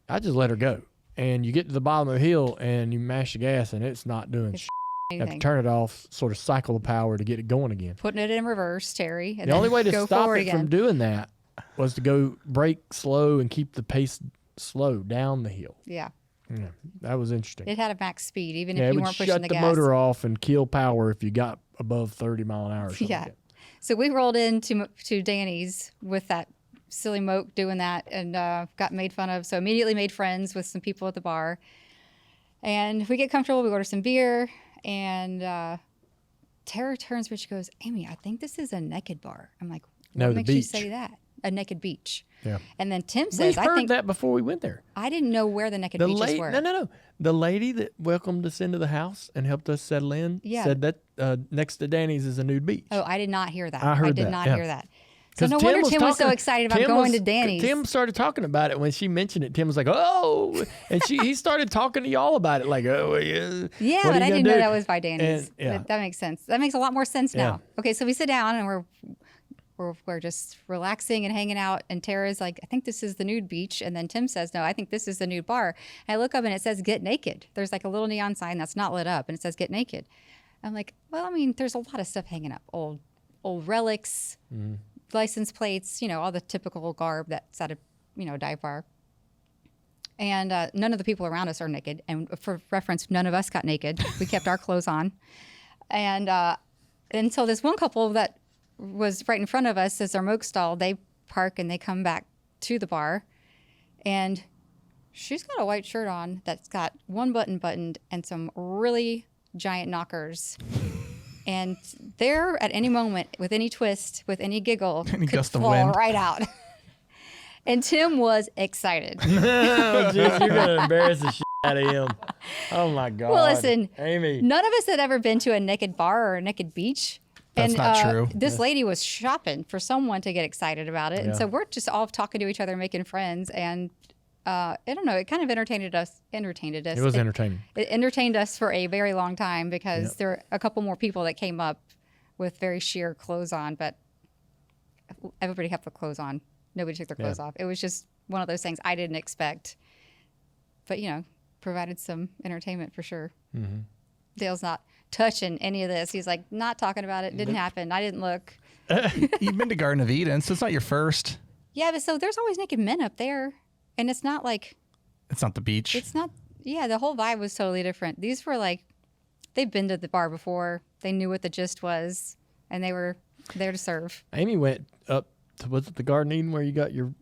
I just let her go. And you get to the bottom of the hill, and you mash the gas, and it's not doing shit. You have to Anything. turn it off, sort of cycle the power to get it going again. Putting it in reverse, Terry. And The only then way to go stop forward it again. from doing that was to go brake slow and keep the pace slow down the hill. Yeah, Yeah, that was interesting. it had a max speed, even Yeah, if it you would weren't shut pushing the the gas. motor off and kill power if you got above 30 mile an hour. Or something Yeah. like that. So we rolled into Danny's with that silly moke doing that, and got made fun of. So immediately made friends with some people at the bar, and we get comfortable. We order some beer, and Tara turns to me. She goes, "Amy, I think this is a naked bar." I'm like, "What No, the makes you beach. say that? A naked beach?" Yeah. And then Tim We says, "I heard think that before we went there. I didn't know where the naked The beaches lady, were." no. The lady that welcomed us into the house and helped us settle in Yeah. said that next to Danny's is a nude beach. Oh, I did not hear that. I heard did that, not yeah. hear that. So 'Cause no wonder Tim was so talking- excited about Tim going was- to Danny's. Tim started talking about it when she mentioned it. Tim was like, "Oh," and he started talking to y'all about it, like, "Oh, yeah." Yeah, what but are you I didn't gonna know do? that was by Danny's. And, yeah. That makes sense. That makes a lot more sense Yeah. now. Okay, so we sit down and we're just relaxing and hanging out. And Tara's like, "I think this is the nude beach." And then Tim says, "No, I think this is the nude bar." And I look up and it says "Get Naked." There's like a little neon sign that's not lit up, and it says "Get Naked." I'm like, well, I mean, there's a lot of stuff hanging up. Old relics, license plates, all the typical garb that's at a dive bar. And none of the people around us are naked. And for reference, none of us got naked. We kept our clothes on. And so this one couple that was right in front of us as our moke stall, they park and they come back to the bar. And she's got a white shirt on that's got one button buttoned and some really giant knockers. And there, at any moment, with any twist, with any giggle, Any could gust of fall wind. right out. And Tim was excited. Oh, jeez, you're gonna embarrass the shit out of him. Oh my God. Well, listen, Amy. none of us had ever been to a naked bar or a naked beach. That's not true. This lady was shopping for someone to get excited about it. Yeah. And so we're just all talking to each other, making friends. And I don't know, it kind of entertained us. It was entertaining. It entertained us for a very long time because there were a couple more people that came up with very sheer clothes on, but everybody kept their clothes on. Nobody took their clothes off. It was just one of those things I didn't expect. But, provided some entertainment for sure. Mm-hmm. Dale's not touching any of this. He's like, not talking about it. Didn't happen. I didn't look. You've been to Garden of Eden, so it's not your first. Yeah, but so there's always naked men up there. And it's not like... It's not the beach. It's not... Yeah, the whole vibe was totally different. These were like... They've been to the bar before. They knew what the gist was. And they were there to serve. Amy went up to, was it the Garden of Eden where you got your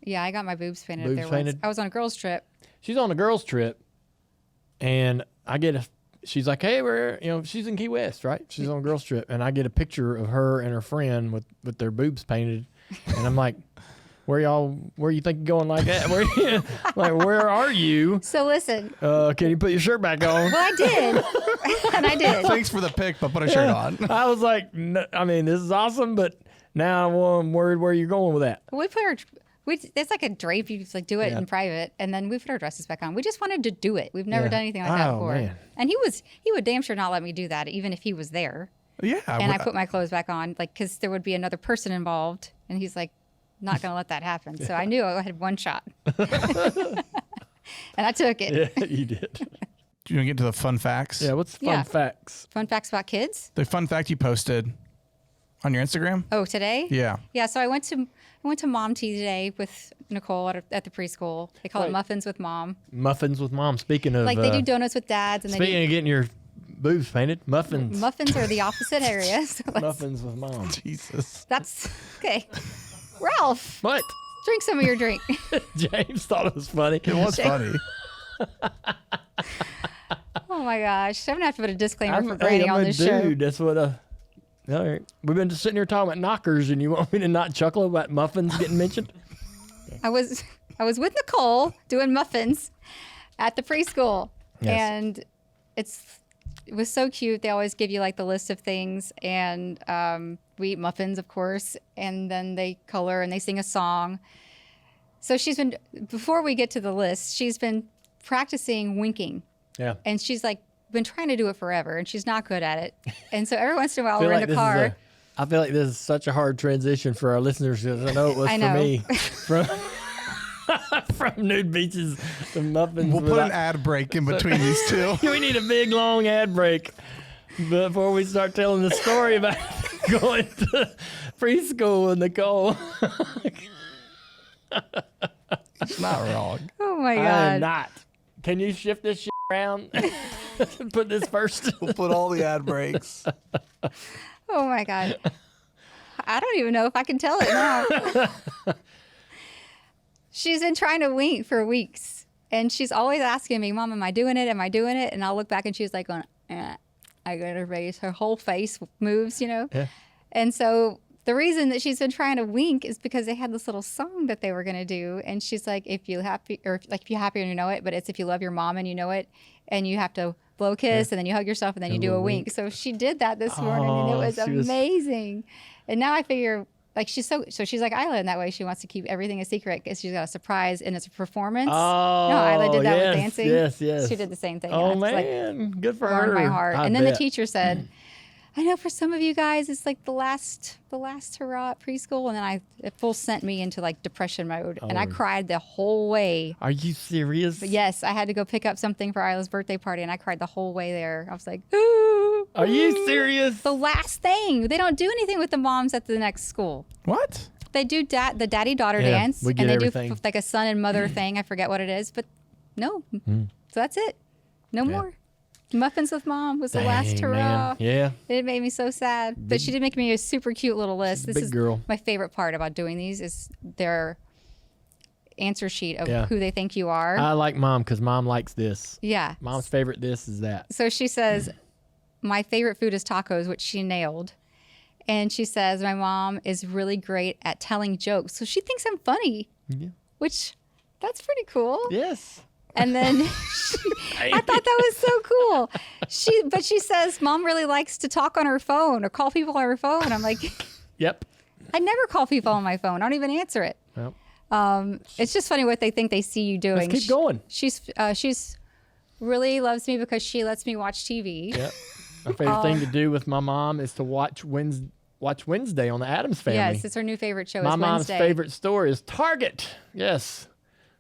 Yeah, I got my boobs painted up Boobs there painted? once. I was on a girls' trip. She's on a girls' trip, and I get a... She's like, hey, she's in Key West, right? She's on a girls' trip, and I get a picture of her and her friend with their boobs painted, and I'm like... Where you think you're going like that? Where are you? So listen. Can you put your shirt back on? Well, I did. And I did. Thanks for the pic, but put a shirt on. I was like, no, I mean, this is awesome, but now I'm worried where you're going with that. We put our... it's like a drape. You just do it in private, and then we put our dresses back on. We just wanted to do it. We've never done anything like that before. Man. And he would damn sure not let me do that, even if he was there. Yeah. And I put my clothes back on, because there would be another person involved, and he's like, not going to let that happen. So I knew I had one shot. And I took it. Yeah, you did. Do you want to get to the fun facts? Yeah, what's fun facts? Fun facts about kids? The fun fact you posted on your Instagram? Oh, today? Yeah. Yeah, so I went to Mom Tea today with Nicole at the preschool. They call it Muffins with Mom. Muffins with Mom. Speaking of... Like they do donuts with dads. And speaking of getting your boobs painted, muffins. Muffins are the opposite area. So Muffins with Mom. Jesus. That's... Okay. Ralph. What? Drink some of your drink. James thought it was funny. It was funny. Oh my gosh. I'm going to have to put a disclaimer for Granny on this show. Dude, that's what... all right. We've been just sitting here talking about knockers, and you want me to not chuckle about muffins getting mentioned? I was with Nicole doing muffins at the preschool. Yes. And it was so cute. They always give you like the list of things, and we eat muffins, of course, and then they color and they sing a song. So before we get to the list, she's been practicing winking. Yeah. And she's like been trying to do it forever, and she's not good at it. And so every once in a while we're in the car. I feel like this is such a hard transition for our listeners, because I know it was for me. From nude beaches to muffins. We'll put an ad break in between these two. We need a big, long ad break before we start telling the story about going to preschool with Nicole. It's not wrong. Oh, my God. I am not. Can you shift this shit around? Put this first. We'll put all the ad breaks. Oh, my God. I don't even know if I can tell it now. She's been trying to wink for weeks, and she's always asking me, Mom, am I doing it? Am I doing it? And I'll look back, and she's like going, I got her face. Her whole face moves, Yeah. And so the reason that she's been trying to wink is because they had this little song that they were going to do. And she's like, if you're happy and you know it, but it's if you love your mom and you know it, and you have to blow a kiss and then you hug yourself and then you do a wink. So she did that this morning, and it was amazing. And now I figure, like, she's like Isla in that way. She wants to keep everything a secret because she's got a surprise and it's a performance. Oh, no, Isla did that with dancing. Yes. She did the same thing. Oh, It's man. Good for warmed her. my heart. I And then the bet. teacher said, I know for some of you guys, it's like the last hurrah at preschool. And then it full sent me into like depression mode. And I cried the whole way. Are you serious? But yes, I had to go pick up something for Isla's birthday party, and I cried the whole way there. I was like, ooh. Are you serious? The last thing. They don't do anything with the moms at the next school. What? They do the daddy-daughter Yeah, dance, we get and they everything. do like a son and mother thing. I forget what it is, but no. So that's it. No more. Muffins with Mom was the last Dang, hurrah. man. Yeah. It made me so sad. But she did make me a super cute little list. This big is girl. my favorite part about doing these is their answer sheet of Yeah. who they think you are. I like Mom because Mom likes this. Yeah. Mom's favorite this is that. So she says, my favorite food is tacos, which she nailed. And she says, my mom is really great at telling jokes. So she thinks I'm funny, Yeah. which that's pretty cool. Yes. And then I thought that was so cool. She says mom really likes to talk on her phone or call people on her phone. I'm like, Yep. I never call people on my phone. I don't even answer it. Well, It's just funny what they think they see you doing. let's keep going. She's really loves me because she lets me watch TV. Yep. My favorite thing to do with my mom is to watch Wednesday on the Addams Family. Yes, it's her new favorite show. My is mom's Wednesday. favorite store is Target. Yes.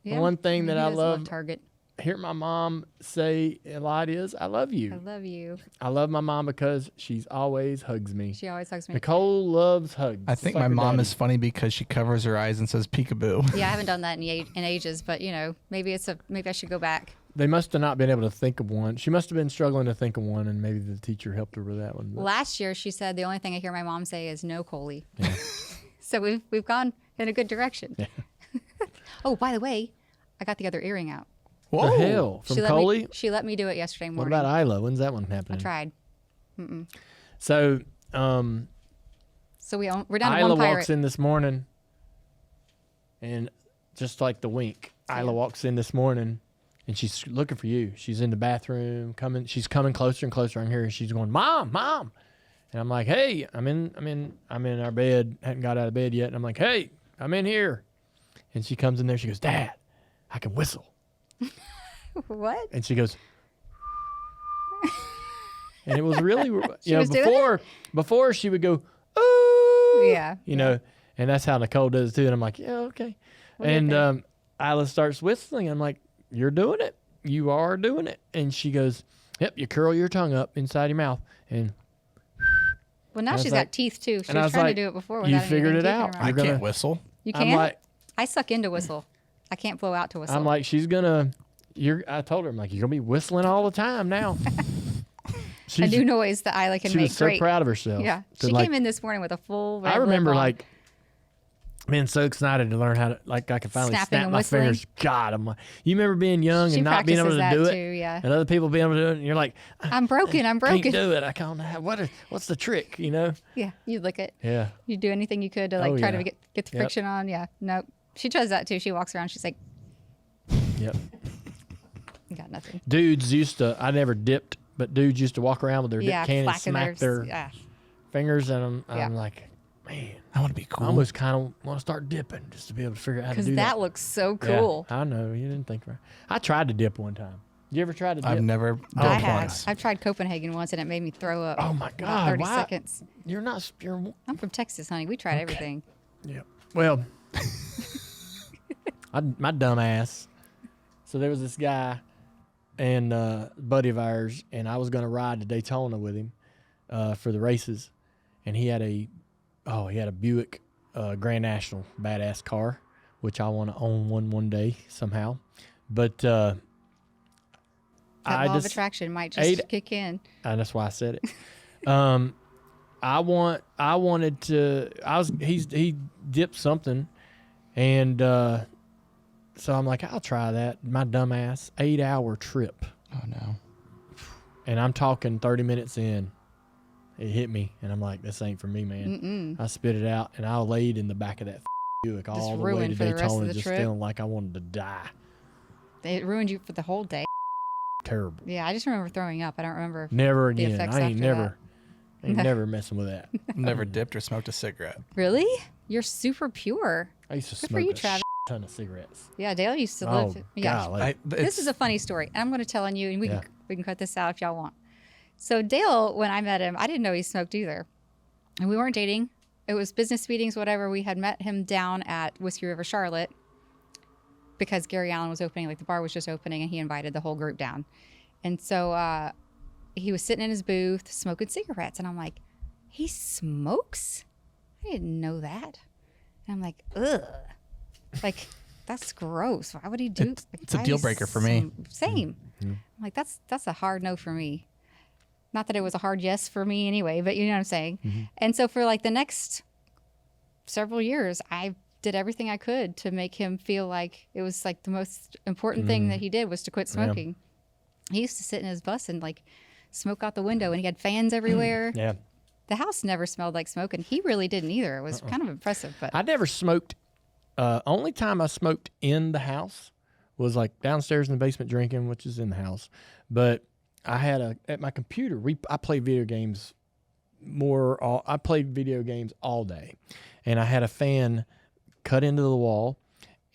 Yeah, The one thing that he I does love, Target. hear my mom say a lot is, I love I you. love you. I love my mom because she's always hugs me. She always hugs me. Nicole loves hugs. I think Like my her mom daddy. is funny because she covers her eyes and says peekaboo. Yeah, I haven't done that in ages, but maybe I should go back. They must have not been able to think of one. She must have been struggling to think of one, and maybe the teacher helped her with that one. But Last year, she said the only thing I hear my mom say is "no, Coley." Yeah. So we've gone in a good direction. Yeah. Oh, by the way, I got the other earring out. the hell? From Coley? She let me do it yesterday What morning. about Isla? When's that one happening? I tried. So, So we're down to Isla one pirate. walks in this morning, and just like the wink, Isla walks in this morning, and she's looking for you. She's in the bathroom, She's coming closer and closer. I'm here, and she's going, "Mom, Mom," and I'm like, "Hey, I'm in our bed. Hadn't got out of bed yet." And I'm like, "Hey, I'm in here," and she comes in there. She goes, "Dad, I can whistle," What? and she goes. And it was really, She was doing before she would go, "Ooh," Yeah. and that's how Nicole does too. And I'm like, yeah, okay. And Isla starts whistling. I'm like, you're doing it. You are doing it. And she goes, yep, you curl your tongue up inside your mouth. And Well, now I was she's like- got teeth too. She and I was was trying like, to do it before. you without figured anything it teeth in out. her I mouth. You're can't gonna- whistle. You I'm can? like, I suck into whistle. I can't blow out to whistle. I'm like, she's gonna. I told her, I'm like, you're gonna be whistling all the time now. a new noise that Isla can she make. was so Great. proud of herself. Yeah. to, She like, came in this morning with a full red I remember lip on. like being so excited to learn how to I could finally Snapping snap and my whistling. fingers. God, I'm like, you remember being young She and not being able to practices do that it, too, yeah. and other people being able to do it, and you're like, I'm broken. I'm can't broken. do it. I can't. What's the trick? You know? Yeah. You lick it. Yeah. You do anything you could to like Oh, try yeah. to get the Yep. friction on. Yeah. Nope. She does that too. She walks around. She's like, Yep. you got nothing. Dudes used to. I never dipped, but dudes used to walk around with their dip Yeah. can and Flacking smack their yeah. fingers, and Yeah. I'm like, man, I want to be I cool. almost kind of want to start dipping just to be able to figure out how to Because do that looks so Yeah, cool. I know you didn't think about it. I tried to dip one time. You ever tried to dip? I've never I done have. once. I've tried Copenhagen once and it made me throw up. Oh my About God! 30 why? seconds. You're not. You're. I'm from Texas, honey. We tried everything. Yeah. Well, my dumb ass. So there was this guy and buddy of ours, and I was going to ride to Daytona with him for the races, and he had a Buick Grand National, badass car, which I want to own one day somehow, but That I law of just attraction might just ate- kick in. and that's why I said it. He dipped something, and so I'm like, I'll try that. My dumb ass, 8-hour trip, Oh no. and I'm talking 30 minutes in, it hit me, and I'm like, this ain't for me, man. I spit it out, and I laid in the back of that Buick all the way to ruined for the rest of Daytona, the just trip? feeling like I wanted to die. It ruined you for the whole day. Terrible. Yeah, I just remember throwing up. I don't remember. Never The again. effects I ain't after never messing with that. Never dipped or smoked a cigarette. Really? You're super pure. I used to Good for smoke you, a Travis. ton of cigarettes. Yeah, Dale used to Oh, live. Yeah. golly. This is a funny story, and I'm going to tell on you, and we Yeah. can cut this out if y'all want. So Dale, when I met him, I didn't know he smoked either, and we weren't dating. It was business meetings, whatever. We had met him down at Whiskey River, Charlotte, because Gary Allen was opening, like the bar was just opening, and he invited the whole group down. And so he was sitting in his booth smoking cigarettes, and I'm like, he smokes? I didn't know that. And I'm like, ugh, like that's gross. Why would he do? It's a why deal is breaker for me. Same. I'm like, that's a hard no for me. Not that it was a hard yes for me anyway, but you know what I'm saying. And so for like the next several years, I did everything I could to make him feel like it was like the most important thing that he did was to quit smoking. He used to sit in his bus and like smoke out the window, and he had fans everywhere. Yeah. The house never smelled like smoke, and he really didn't either. It was kind of impressive. But I never smoked. Only time I smoked in the house was like downstairs in the basement drinking, which is in the house. But I had at my computer, I played video games I played video games all day. And I had a fan cut into the wall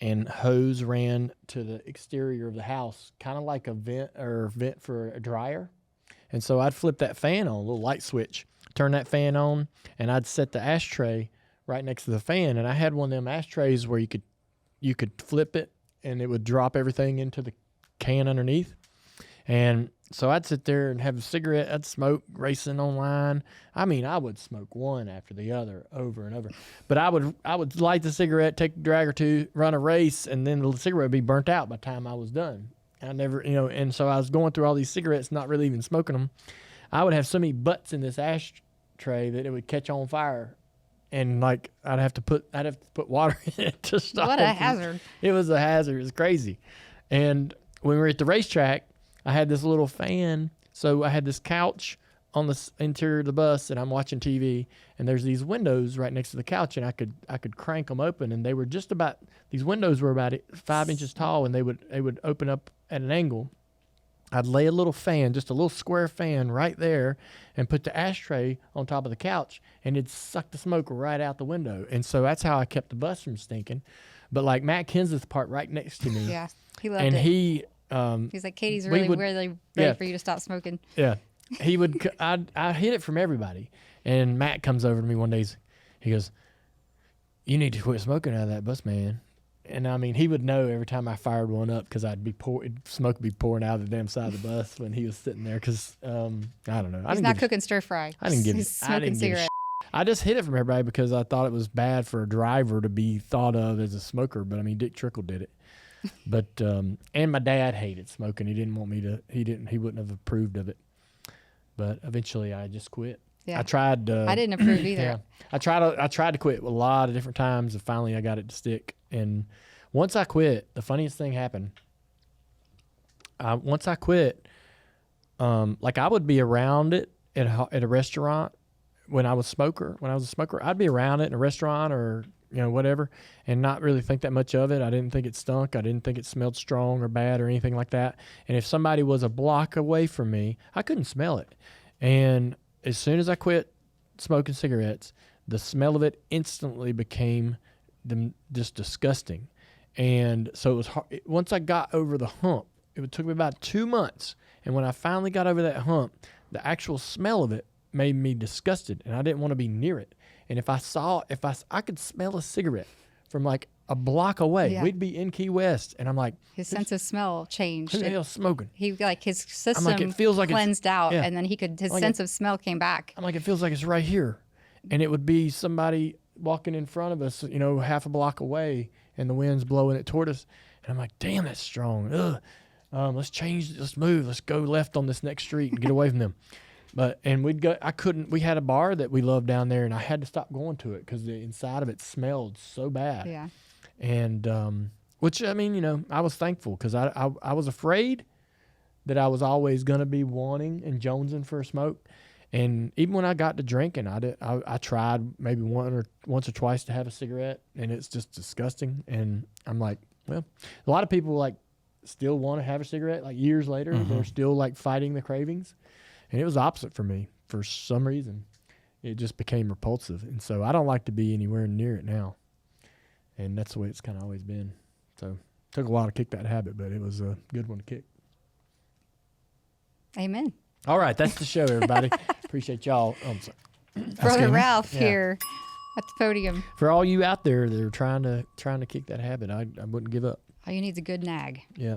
and hose ran to the exterior of the house, kind of like a vent for a dryer. And so I'd flip that fan on, a little light switch, turn that fan on, and I'd set the ashtray right next to the fan. And I had one of them ashtrays where you could flip it and it would drop everything into the can underneath. And so I'd sit there and have a cigarette. I'd smoke racing online. I mean, I would smoke one after the other over and over. But I would light the cigarette, take a drag or two, run a race, and then the cigarette would be burnt out by the time I was done. I never, and so I was going through all these cigarettes, not really even smoking them. I would have so many butts in this ashtray that it would catch on fire. And like I'd have to put water in it to stop. What a hazard. It was a hazard. It was crazy. And when we were at the racetrack, I had this little fan. So I had this couch on the interior of the bus, and I'm watching TV, and there's these windows right next to the couch, and I could crank them open, and they were just about, these windows were about 5 inches tall, and they would open up at an angle. I'd lay a little fan, just a little square fan right there, and put the ashtray on top of the couch, and it'd suck the smoke right out the window. And so that's how I kept the bus from stinking. But like Matt Kenseth's parked right next to me. Yeah, he loved and it. He's like, Katie's really ready for you to stop smoking. Yeah. He would, I hid it from everybody. And Matt comes over to me one day. He goes, "You need to quit smoking out of that bus, man." And I mean, he would know every time I fired one up because smoke would be pouring out of the damn side of the bus when he was sitting there. Because I don't know. He's not cooking stir fry. He's smoking cigarettes. I just hid it from everybody because I thought it was bad for a driver to be thought of as a smoker. But I mean, Dick Trickle did it. But and my dad hated smoking. He didn't want me to. He wouldn't have approved of it. But eventually, I just quit. Yeah. I tried. I didn't approve either. Yeah, I tried to quit a lot of different times, and finally, I got it to stick. And once I quit, the funniest thing happened. Once I quit, like I would be around it at a restaurant when I was a smoker. I'd be around it in a restaurant or whatever, and not really think that much of it. I didn't think it stunk. I didn't think it smelled strong or bad or anything like that. And if somebody was a block away from me, I couldn't smell it. And as soon as I quit smoking cigarettes, the smell of it instantly became just disgusting. And so it was hard. Once I got over the hump, it took me about 2 months. And when I finally got over that hump, the actual smell of it made me disgusted, and I didn't want to be near it. And if I could smell a cigarette from like a block away. Yeah. We'd be in Key West, and I'm like, his sense of smell changed. Who the hell's smoking? He his system it feels like cleansed out, and then his sense of smell came back. I'm like, it feels like it's right here, and it would be somebody walking in front of us, half a block away, and the wind's blowing it toward us, and I'm like, damn, that's strong. Ugh. Let's change. Let's move. Let's go left on this next street and get away from them. We'd go. We had a bar that we loved down there, and I had to stop going to it because the inside of it smelled so bad. Yeah. And which I mean, I was thankful because I was afraid that I was always gonna be wanting and jonesing for a smoke. And even when I got to drinking, I tried maybe once or twice to have a cigarette, and it's just disgusting. And I'm like, well, a lot of people like still want to have a cigarette like years later. Mm-hmm. They're still like fighting the cravings. And it was opposite for me. For some reason, it just became repulsive. And so I don't like to be anywhere near it now. And that's the way it's kind of always been. So it took a while to kick that habit, but it was a good one to kick. Amen. All right, that's the show, everybody. Appreciate y'all. Oh, I'm sorry. Brother Ralph here at the podium. For all you out there that are trying to kick that habit, I wouldn't give up. All you need is a good nag. Yeah.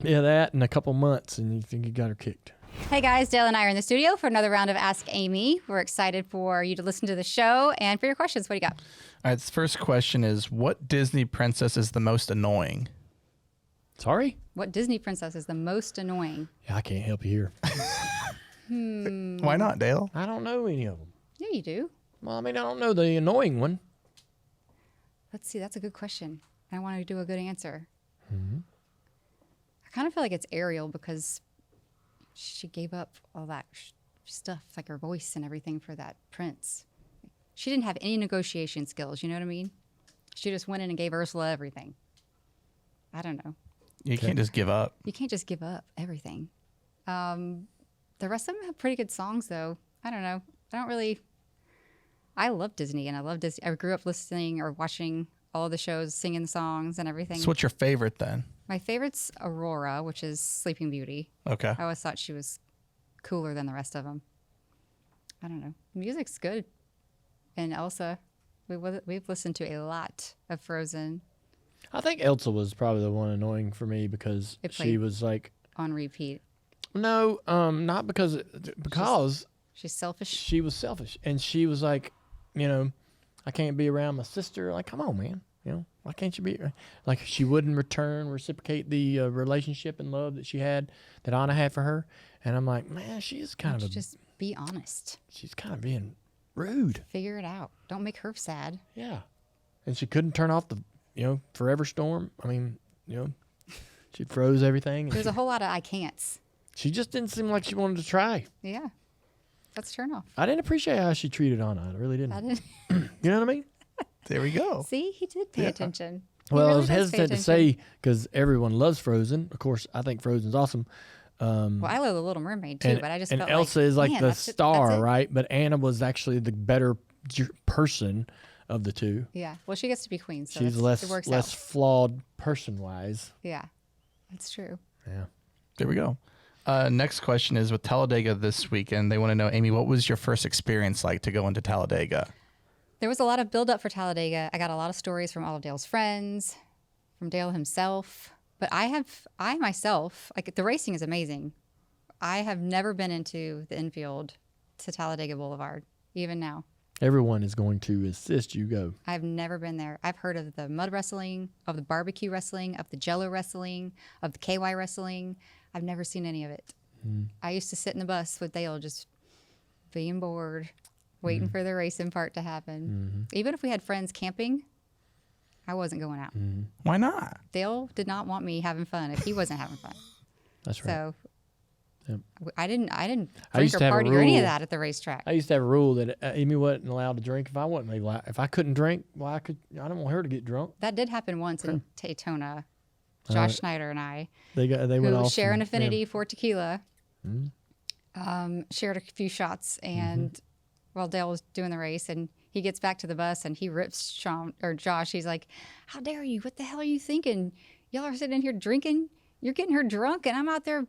Yeah, that in a couple months, and you think you got her kicked. Hey guys, Dale and I are in the studio for another round of Ask Amy. We're excited for you to listen to the show and for your questions. What do you got? All right, this first question is, what Disney princess is the most annoying? Sorry? What Disney princess is the most annoying? Yeah, I can't help you here. Why not, Dale? I don't know any of them. Yeah, you do. Well, I mean, I don't know the annoying one. Let's see. That's a good question. I want to do a good answer. Mm-hmm. I kind of feel like it's Ariel because she gave up all that stuff, like her voice and everything for that prince. She didn't have any negotiation skills, you know what I mean? She just went in and gave Ursula everything. I don't know. You can't just give up. You can't just give up everything. The rest of them have pretty good songs, though. I don't know. I love Disney, and I love Disney. I grew up listening or watching all the shows, singing the songs and everything. So what's your favorite then? My favorite's Aurora, which is Sleeping Beauty. Okay. I always thought she was cooler than the rest of them. I don't know. The music's good. And Elsa, we've listened to a lot of Frozen I think Elsa was probably the one annoying for me because It she played- was like, on repeat. no, not because She's selfish. she was selfish, and she was like, I can't be around my sister. Like, come on, man. Why can't you be like? She wouldn't reciprocate the relationship and love that she had, that Anna had for her. And I'm like, man, she's kind of Just be honest. she's kind of being rude. Figure it out. Don't make her sad. Yeah, and she couldn't turn off the forever storm. I mean, she froze everything. And There's a whole lot of I can'ts. she just didn't seem like she wanted to try. Yeah. That's turn off. I didn't appreciate how she treated Anna. I really didn't. I didn't You know what I mean? There we go. see. He did pay attention. He Well, I really was does pay hesitant to attention. say because everyone loves Frozen. Of course, I think Frozen's awesome. Well, I love the Little Mermaid too, And, but I just and felt Elsa is like man, the that's it- star, that's it. right? But Anna was actually the better person of the two. Yeah. Well, she gets to be queen, so She's it works less out. flawed person-wise. Yeah. That's true. Yeah. There we go. Next question is with Talladega this weekend. They want to know, Amy, what was your first experience like to go into Talladega? There was a lot of build up for Talladega. I got a lot of stories from all of Dale's friends, from Dale himself. But I myself, like the racing is amazing. I have never been into the infield to Talladega Boulevard, even now. Everyone is going to assist you go. I've never been there. I've heard of the mud wrestling, of the barbecue wrestling, of the jello wrestling, of the KY wrestling. I've never seen any of it. I used to sit in the bus with Dale just being bored, waiting for the racing part to happen. Even if we had friends camping, I wasn't going out. Why not? Dale did not want me having fun if he wasn't having fun. That's right. So Yep. I didn't I drink used or to have a party or any of rule. that at the racetrack. I used to have a rule that Amy wasn't allowed to drink if I wasn't allowed. If I couldn't drink, well, I don't want her to get drunk. That did happen once in Daytona. Josh Schneider and I, They went who off. share an and- affinity for tequila, shared a few shots. And while Dale was doing the race, and he gets back to the bus and he rips Josh. He's like, "How dare you? What the hell are you thinking? Y'all are sitting in here drinking. You're getting her drunk, and I'm out there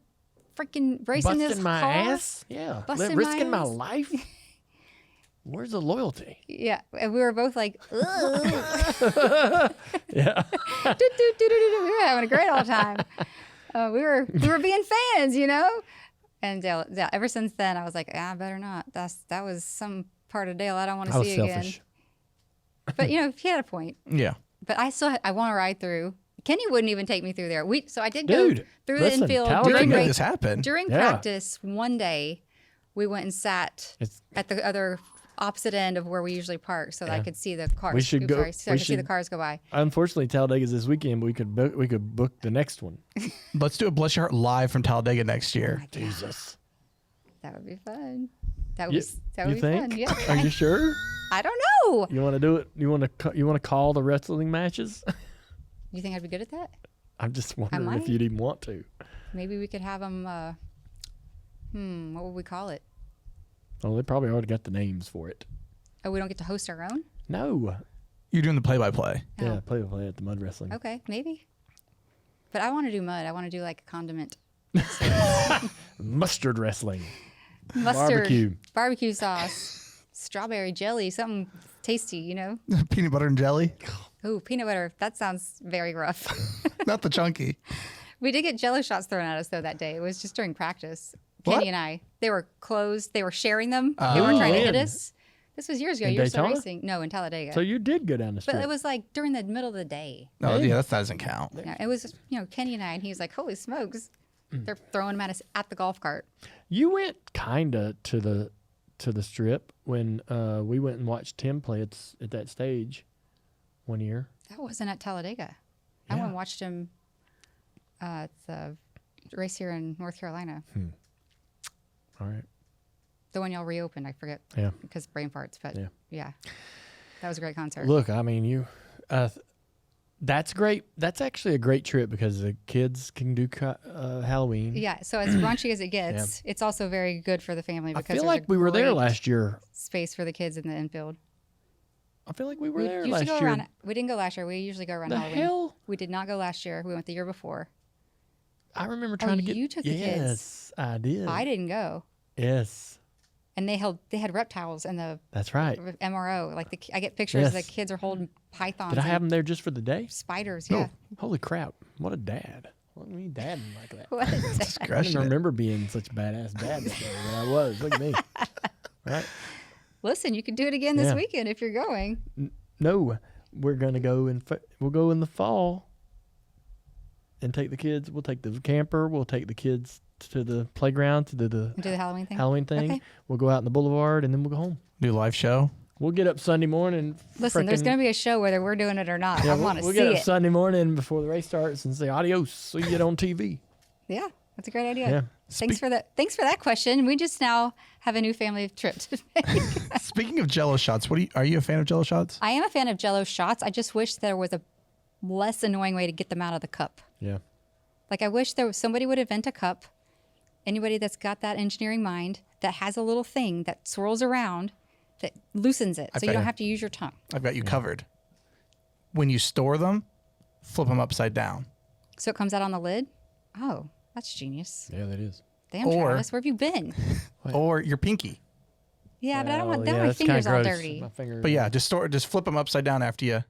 freaking racing busting this my car." ass. Yeah, Busting risking my my ass. life. Where's the loyalty? Yeah, and we were both like, "Ugh." Yeah, We were having a great old time. We were being fans, And Dale, ever since then, I was like, I better not. That was some part of Dale I don't want I to was see selfish. again. But he had a point. Yeah. But I want to ride through. Kenny wouldn't even take me through there. So I did Dude, go through listen, the infield Talladega- during Make Great. this happen. during Yeah. practice. One day, we went and sat It's- at the other opposite end of where we usually park, so that I Yeah. could see the cars. We should go- So I we could see the should- cars go by. Unfortunately, Talladega's this weekend. But we could book the next one. Let's do a Bless Your Heart live from Talladega next year. Jesus, That would be fun. That you, would you be think? fun. Yeah. Are you sure? I don't know. You want to do it? You want to call the wrestling matches? You think I'd be good at that? I'm just wondering might. if you'd even want to. Maybe we could have them. What would we call it? Oh, they probably already got the names for it. Oh, we don't get to host our own? No. You're doing the play-by-play. Yeah, Oh. play at the mud wrestling. Okay, maybe. But I want to do mud. I want to do like a condiment. Mustard wrestling. Mustard. Barbecue sauce. Strawberry jelly. Something tasty, Peanut butter and jelly. Ooh, peanut butter. That sounds very rough. Not the chunky. We did get jello shots thrown at us, though, that day. It was just during practice. What? Kenny and I. They were closed. They were sharing them. They Oh. weren't trying to hit When? us. This was years ago. In You were still Daytona? racing. No, in Talladega. So you did go down the street. But it was like during the middle of the day. Oh, Hey. yeah, that doesn't count. Yeah, it was, Kenny and I, and he was like, holy smokes. They're throwing them at us at the golf cart. You went kinda to the strip when we went and watched Tim play at that stage one year. That wasn't at Talladega. I Yeah. went and watched him at the race here in North Carolina. All right. The one y'all reopened, I forget. Yeah. Because brain farts, but Yeah. yeah. That was a great concert. Look, I mean, That's great. That's actually a great trip because the kids can do Halloween. Yeah, so as raunchy as it gets, it's also very good for the family I because feel there's like we were there last year. space for the kids in the infield. I feel like we were We there usually last go year. around. We didn't go last year. We usually go around The Halloween. hell? We did not go last year. We went the year before. I remember trying to get. you took the kids. Yes, I did. I didn't go. Yes, And they had reptiles in the that's right. MRO. Like I get pictures. Yes. The kids are holding pythons. Did I and have them there just for the day? spiders? No. Yeah. Holy crap! What a dad! What do you mean dad like that? What is that? I Crushing didn't it. remember being such a badass dad that day, but I was. Look at me. Right? Listen, you can do it again this Yeah. weekend if you're going. No, we're gonna go we'll go in the fall and take the kids. We'll take the camper. We'll take the kids to the playground to do the Do the Halloween thing. Halloween thing. Okay. We'll go out in the boulevard and then we'll go home. New live show. We'll get up Sunday morning. Listen, there's going to be a show whether we're doing it or not. Yeah, I want to we'll see get up it. Sunday morning before the race starts and say adios. See you on TV. Yeah, that's a great idea. Yeah. Thanks for that question. We just now have a new family trip to make. Speaking of Jello shots, are you a fan of Jello shots? I am a fan of Jello shots. I just wish there was a less annoying way to get them out of the cup. Yeah. Like I wish somebody would invent a cup. Anybody that's got that engineering mind that has a little thing that swirls around that loosens it, so you don't have to use your tongue. I've got you covered. When you store them, flip them upside down. So it comes out on the lid. Oh, that's genius. Yeah, that is. Damn, Or- Travis, where have you been? What? Or your pinky. Yeah, but I don't want Well, that. My that's kinda fingers all gross. dirty. My fingers. But yeah, just flip them upside down after you.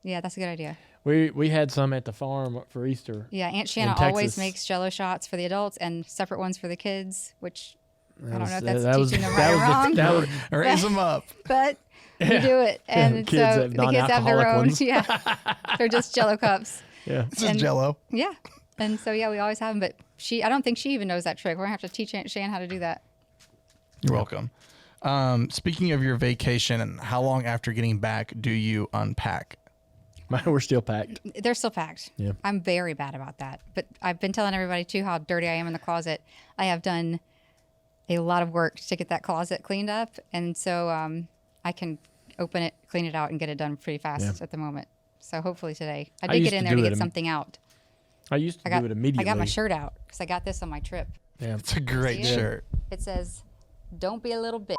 Yeah, that's a good idea. We had some at the farm for Easter. Yeah, Aunt Shanna Texas. always makes Jello shots for the adults and separate ones for the kids, which I don't know if that's that was- teaching them that right or was the- wrong, that was- Raise them up. but we do it, and Kids so have the kids have their non-alcoholic own. ones. Yeah, they're just Jello cups. Yeah. This is And- Jello. Yeah, and so yeah, we always have them. But I don't think she even knows that trick. We're gonna have to teach Aunt Shan how to do that. You're welcome. Speaking of your vacation, and how long after getting back do you unpack? We're still packed. They're still packed. Yeah. I'm very bad about that. But I've been telling everybody too how dirty I am in the closet. I have done a lot of work to get that closet cleaned up, and so I can open it, clean it out, and get it done pretty fast at the moment. So hopefully today, I did used get in to there to do get it something out. I used to do it immediately. I got my shirt out because I got this on my trip. Yeah. It's a great See it? shirt. It says, "Don't be a little bitch,"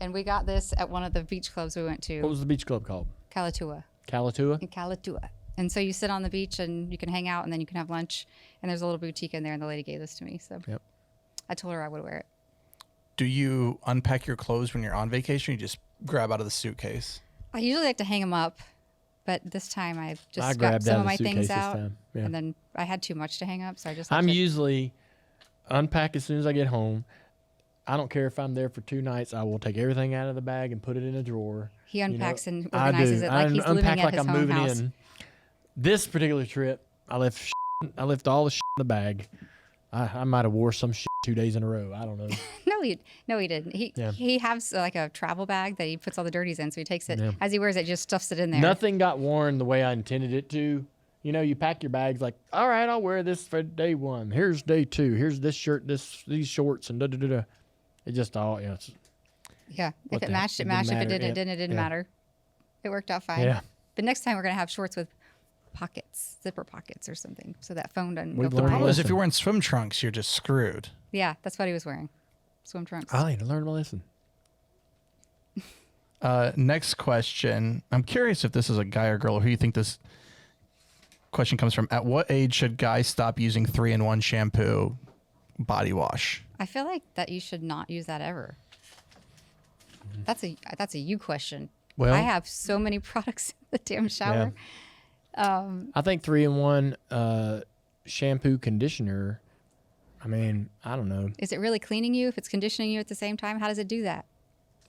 and we got this at one of the beach clubs we went What to, was the beach club called? Kalatua. Kalatua? In Kalatua. And so you sit on the beach and you can hang out and then you can have lunch. And there's a little boutique in there, and the lady gave this to me. So Yep. I told her I would wear it. Do you unpack your clothes when you're on vacation? Or you just grab out of the suitcase? I usually like to hang them up, but this time I just I got grabbed some out of my the suitcase things this out. time. Yeah. And then I had too much to hang up, so I just. I'm left it. usually unpack as soon as I get home. I don't care if I'm there for 2 nights. I will take everything out of the bag and put it in a drawer. He unpacks and I organizes do. it like I he's living unpack at like his I'm home moving house. in. This particular trip, I left all the in the bag. I might have wore some 2 days in a row. I don't know. No, he didn't. He has like a travel bag that he puts all the dirties in, so he takes it Yeah. as he wears it, just stuffs it in there. Nothing got worn the way I intended it to. You know, you pack your bags like, all right, I'll wear this for day 1. Here's day 2. Here's this shirt, these shorts, and da da da da. It just all, Yeah, What if it the matched, heck? it It didn't matched. If it matter. didn't, it didn't. It didn't Yeah. matter. It worked out fine. Yeah. But next time we're gonna have shorts with pockets, zipper pockets or something, so that phone doesn't We've go The learned flying. problem is if Listen. you're wearing swim trunks, you're just screwed. Yeah, that's what he was wearing. Swim trunks. I need to learn my lesson. Next question. I'm curious if this is a guy or girl, or who you think this question comes from. At what age should guys stop using 3-in-1 shampoo body wash? I feel like that you should not use that ever. That's a you question. Well- I have so many products in the damn shower. I think 3-in-1 shampoo conditioner. I mean, I don't know. Is it really cleaning you if it's conditioning you at the same time? How does it do that?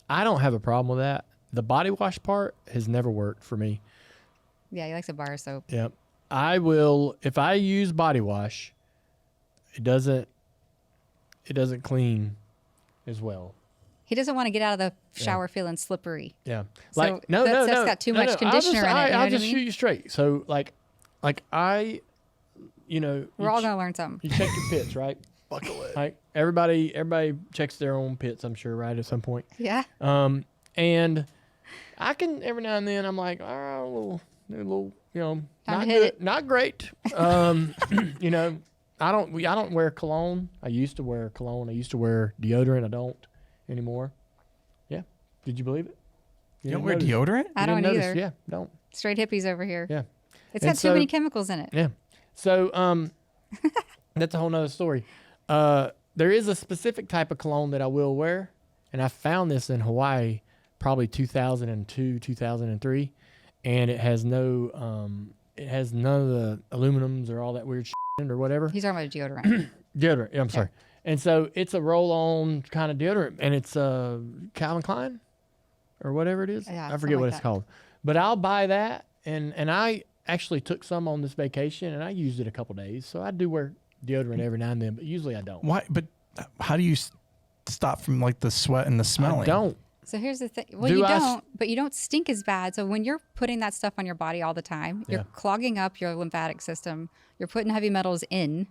I don't have a problem with that. The body wash part has never worked for me. Yeah, he likes a bar of soap. Yep. I will if I use body wash, it doesn't clean as well. He doesn't want to get out of the shower feeling slippery. Yeah. So Like no, that no, stuff's no. got too no, much no. conditioner in it, you know I'll what I just mean? shoot you straight. So like I, you know, We're all gonna learn something. you check your pits, right? Buckle it. Like everybody checks their own pits, I'm sure, right, at some point. Yeah. And I can every now and then I'm like, oh, A little, Time not to hit good, it. not great. I don't wear cologne. I used to wear cologne. I used to wear deodorant. I don't anymore. Yeah. Did you believe it? You don't didn't wear notice. deodorant? I You don't didn't notice. either. Yeah, don't. Straight hippies over here. Yeah. It's And got too many chemicals in it. Yeah. So that's a whole nother story. There is a specific type of cologne that I will wear, and I found this in Hawaii probably 2002, 2003, and it has none of the aluminums or all that weird shit or whatever. He's talking about deodorant. Deodorant. Yeah, I'm sorry. And so it's a roll-on kind of deodorant, and it's Calvin Klein or whatever it is. Yeah, I something forget what like it's that. called. But I'll buy that, and I actually took some on this vacation, and I used it a couple days. So I do wear deodorant every now and then, but usually I don't. Why? But how do you stop from like the sweat and the smelling? I don't. So here's the thing. Well, Do you I don't, but you don't stink as bad. So when you're putting that stuff on your body all the time, you're Yeah. clogging up your lymphatic system. You're putting heavy metals in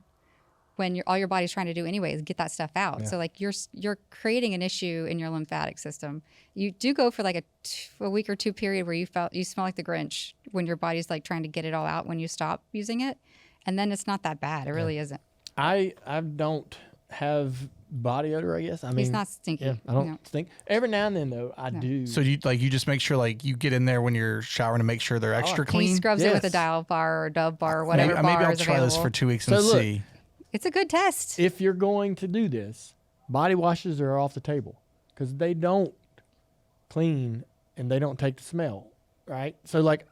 when all your body's trying to do anyway is get that stuff out. Yeah. So like you're creating an issue in your lymphatic system. You do go for like a week or two period where you smell like the Grinch when your body's like trying to get it all out when you stop using it. And then it's not that bad. It really isn't. I don't have body odor, I guess. I mean, He's not stinky. Yeah, I don't No. stink. Every now and then, though, I do. So you just make sure like you get in there when you're showering to make sure they're extra He clean. scrubs it with a Yes. Dial bar or Dove bar or whatever Maybe bar I'll is try available. this for 2 weeks So and look, see. It's a good test. If you're going to do this, body washes are off the table because they don't clean and they don't take the smell, right? So, like,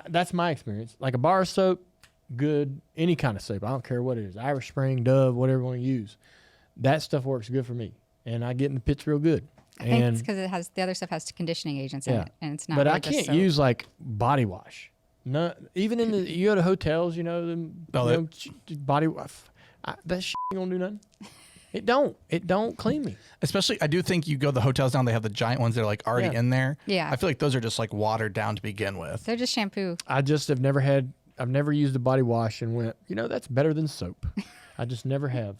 that's my experience. Like a bar of soap, good. Any kind of soap. I don't care what it is. Irish Spring, Dove, whatever you want to use. That stuff works good for me. And I get in the pits real good. I think it's And because the other stuff has conditioning agents in Yeah. it, and it's not. but really I just can't soap. use like body wash. No, even in you go to hotels, body wash. That shit ain't gonna do nothing. It don't clean me. Especially, I do think you go to the hotels now, they have the giant ones that are like already Yeah. in there. Yeah. I feel like those are just like watered down to begin with. They're just shampoo. I just have I've never used a body wash and went, that's better than soap. I just never have.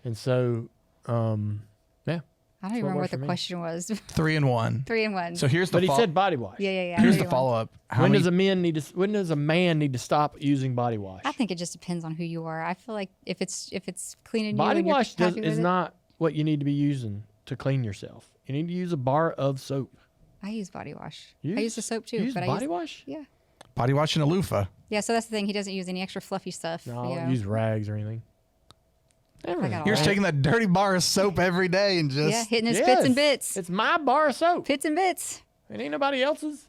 And so, yeah. I don't even what remember works what the for me. question was. 3 in 1. 3 in 1. So here's the But he said body wash. yeah. here's 3 the in 1. follow up. When does a man need to stop using body wash? I think it just depends on who you are. I feel like if it's cleaning Body you and you're wash happy with is it, not what you need to be using to clean yourself. You need to use a bar of soap. I use body wash. You I use the soap too. You use but body I use, wash? Yeah. body wash and a loofah? Yeah. So that's the thing. He doesn't use any extra fluffy stuff. No, I you don't know? use rags or anything. Everything. got all You're just right. taking that dirty bar of soap every day and just Yeah, hitting his bits and bits. It's my bar of soap. Bits and bits. It ain't nobody else's.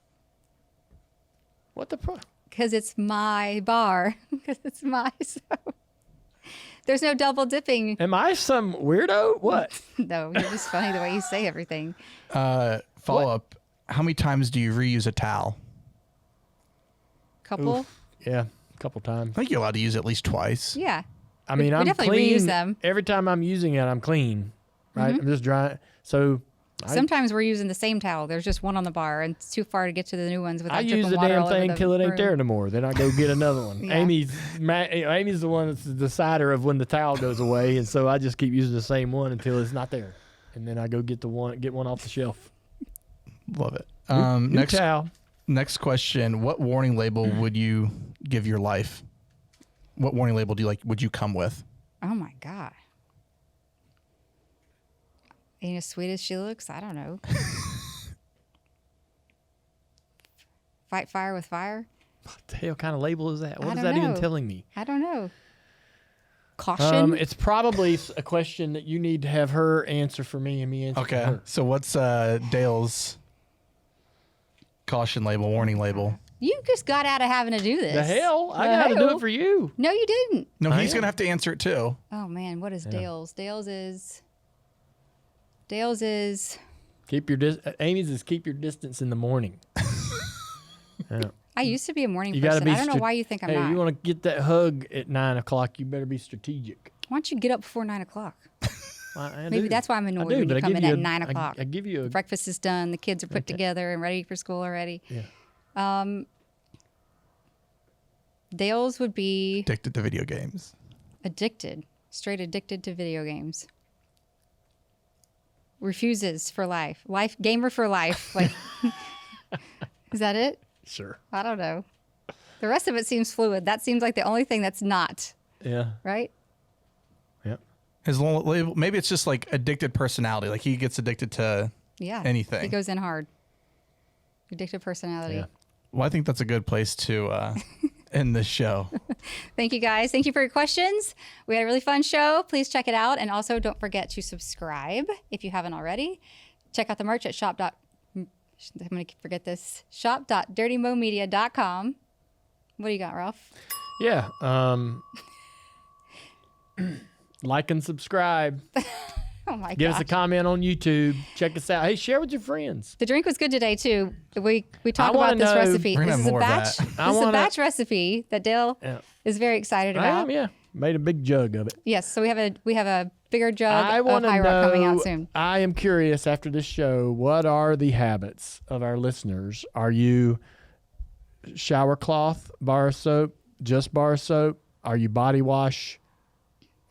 What the pro? Because it's my bar. Because it's my soap. There's no double dipping. Am I some weirdo? What? No, you're just funny the way you say everything. follow up. How many times do you reuse a towel? Couple. Oof. Yeah, a couple times. I think you're allowed to use it at least twice. Yeah. I mean, we I'm definitely clean. reuse them. Every time I'm using it, I'm clean. Right? I'm just drying. So Sometimes we're using the same towel. There's just one on the bar, and it's too far to get to the new ones without I dripping use the water damn all over thing the till it ain't room. there anymore. Then I go get another one. Yeah. Amy's the one that's the decider of when the towel goes away, and so I just keep using the same one until it's not there, and then I go get one off the shelf. Love it. New Next towel. next question. What warning label would you give your life? What warning label would you come with? Oh my God. Ain't as sweet as she looks? I don't know. Fight fire with fire? What the hell kind of label is that? What I is don't that even know. telling me? I don't know. Caution? It's probably a question that you need to have her answer for me and me answer for Okay. her. So what's Dale's caution label, warning label? You just got out of having to do this. The hell? I The got to do hell? it for you. No, you didn't. No, I he's am. going to have to answer it too. Oh man, what is Dale's? Dale's is Keep your Amy's is keep your distance in the morning. Yeah. I used to be a morning You got to person. be. I don't know why you think I'm hey, not. you want to get that hug at 9 o'clock? You better be strategic. Why don't you get up before 9 o'clock? I Maybe do. that's why I'm annoyed I do, when but you I come give in you at a- 9 o'clock. I give you a Breakfast is done. The kids are put together and ready for school already. yeah. Dale's would be Addicted to video games. straight addicted to video games. Refuses for life, gamer for life. Like, is that it? Sure. I don't know. The rest of it seems fluid. That seems like the only thing that's not, Yeah. right? Yep. His label, maybe it's just like addicted personality. Like he gets addicted to Yeah. anything. He goes in hard. Addictive personality. Yeah. Well, I think that's a good place to end this show. Thank you, guys. Thank you for your questions. We had a really fun show. Please check it out. And also don't forget to subscribe if you haven't already. Check out the merch at I'm going to forget this. shop.dirtymomedia.com. What do you got, Ralph? Yeah. Like and subscribe. Oh, my Give gosh. us a comment on YouTube. Check us out. Hey, share with your friends. The drink was good today, too. We talked wanna about this know- recipe. We're gonna This is have a more of batch. that. This is a batch recipe that Dale is very excited I about. am, yeah. Made a big jug of it. Yes, so we have a bigger jug I of want to High Rock coming out know. soon. I am curious after this show. What are the habits of our listeners? Are you shower cloth, bar soap, just bar soap? Are you body wash?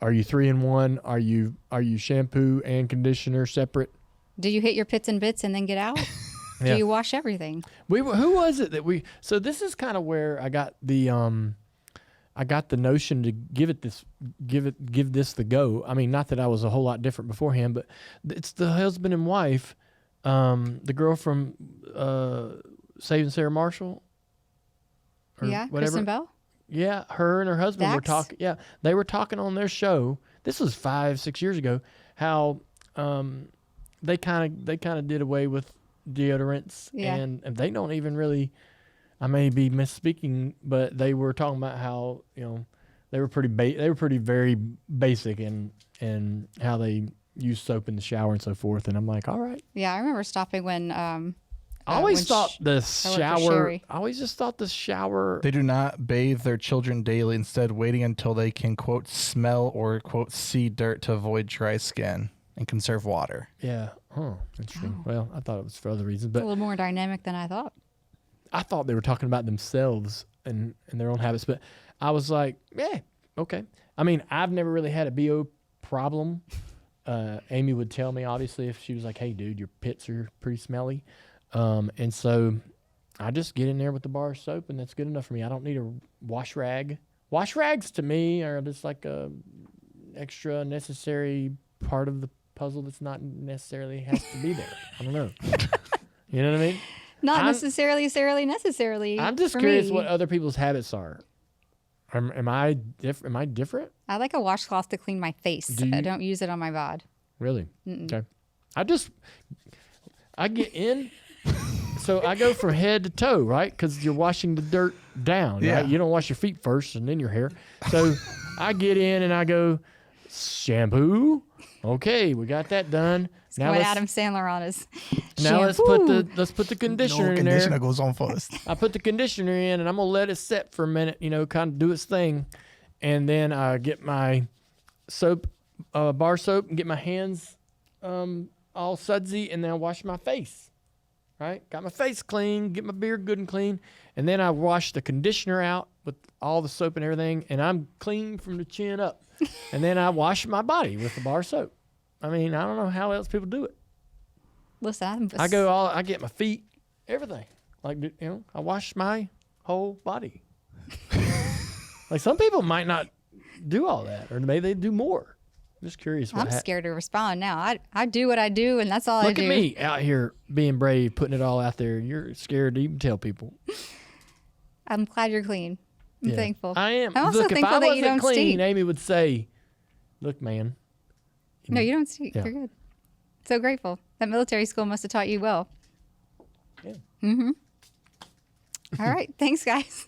Are you 3-in-1? Are you shampoo and conditioner separate? Do you hit your pits and bits and then get out? Yeah. Do you wash everything? Who was it that we? So this is kind of where I got the notion to give this the go. I mean, not that I was a whole lot different beforehand, but it's the husband and wife, the girl from Saving Sarah Marshall. Or Yeah, whatever. Kristen Bell? Yeah, her and her husband were Dax? talking. Yeah, they were talking on their show. This was 5-6 years ago. How they kind of did away with deodorants, Yeah. and they don't even really. I may be misspeaking, but they were talking about how they were pretty very basic in how they use soap in the shower and so forth. And I'm like, all right. Yeah, I remember stopping when I always when thought the I worked for shower. Sherry. I always just thought the shower. They do not bathe their children daily, instead waiting until they can, quote, smell or, quote, see dirt to avoid dry skin and conserve water. Yeah. Huh. Interesting. Oh. Well, I thought it was for other reasons, a but little more dynamic than I thought. I thought they were talking about themselves and their own habits. But I was like, yeah, okay. I mean, I've never really had a BO problem. Amy would tell me, obviously, if she was like, hey, dude, your pits are pretty smelly. And so I just get in there with the bar of soap, and that's good enough for me. I don't need a wash rag. Wash rags to me are just like a extra necessary part of the puzzle that's not necessarily has to be there. I don't know. You know what I mean? Not necessarily. I'm just for curious me. what other people's habits are. Am I different? I like a washcloth to clean my face. Do you? I don't use it on my bod. Really? Okay. I get in, so I go from head to toe, right? Because you're washing the dirt down, Yeah. right? You don't wash your feet first and then your hair. So I get in and I go, shampoo. Okay, we got that done. Now What let's, Adam Sandler on his now let's put the conditioner in there. Conditioner goes on first. I put the conditioner in and I'm gonna let it set for a minute, kind of do its thing, and then I get my soap, bar soap, and get my hands all sudsy, and then I wash my face. Right, got my face clean, get my beard good and clean, and then I wash the conditioner out with all the soap and everything, and I'm clean from the chin up, and then I wash my body with the bar soap. I mean, I don't know how else people do it. Listen, I get my feet, everything. Like, I wash my whole body. Like, some people might not do all that, or maybe they do more. I'm just curious. I'm scared to respond now. I do what I do, and that's all I Look do. at me out here being brave, putting it all out there. You're scared to even tell people. I'm glad you're clean. I'm Yeah. thankful. I am. I'm also Look, if thankful I that wasn't you don't clean, stink. Amy would say, "Look, man." No, you don't stink. Yeah. You're good. So grateful. That military school must have taught you well. Yeah. All right. Thanks, guys.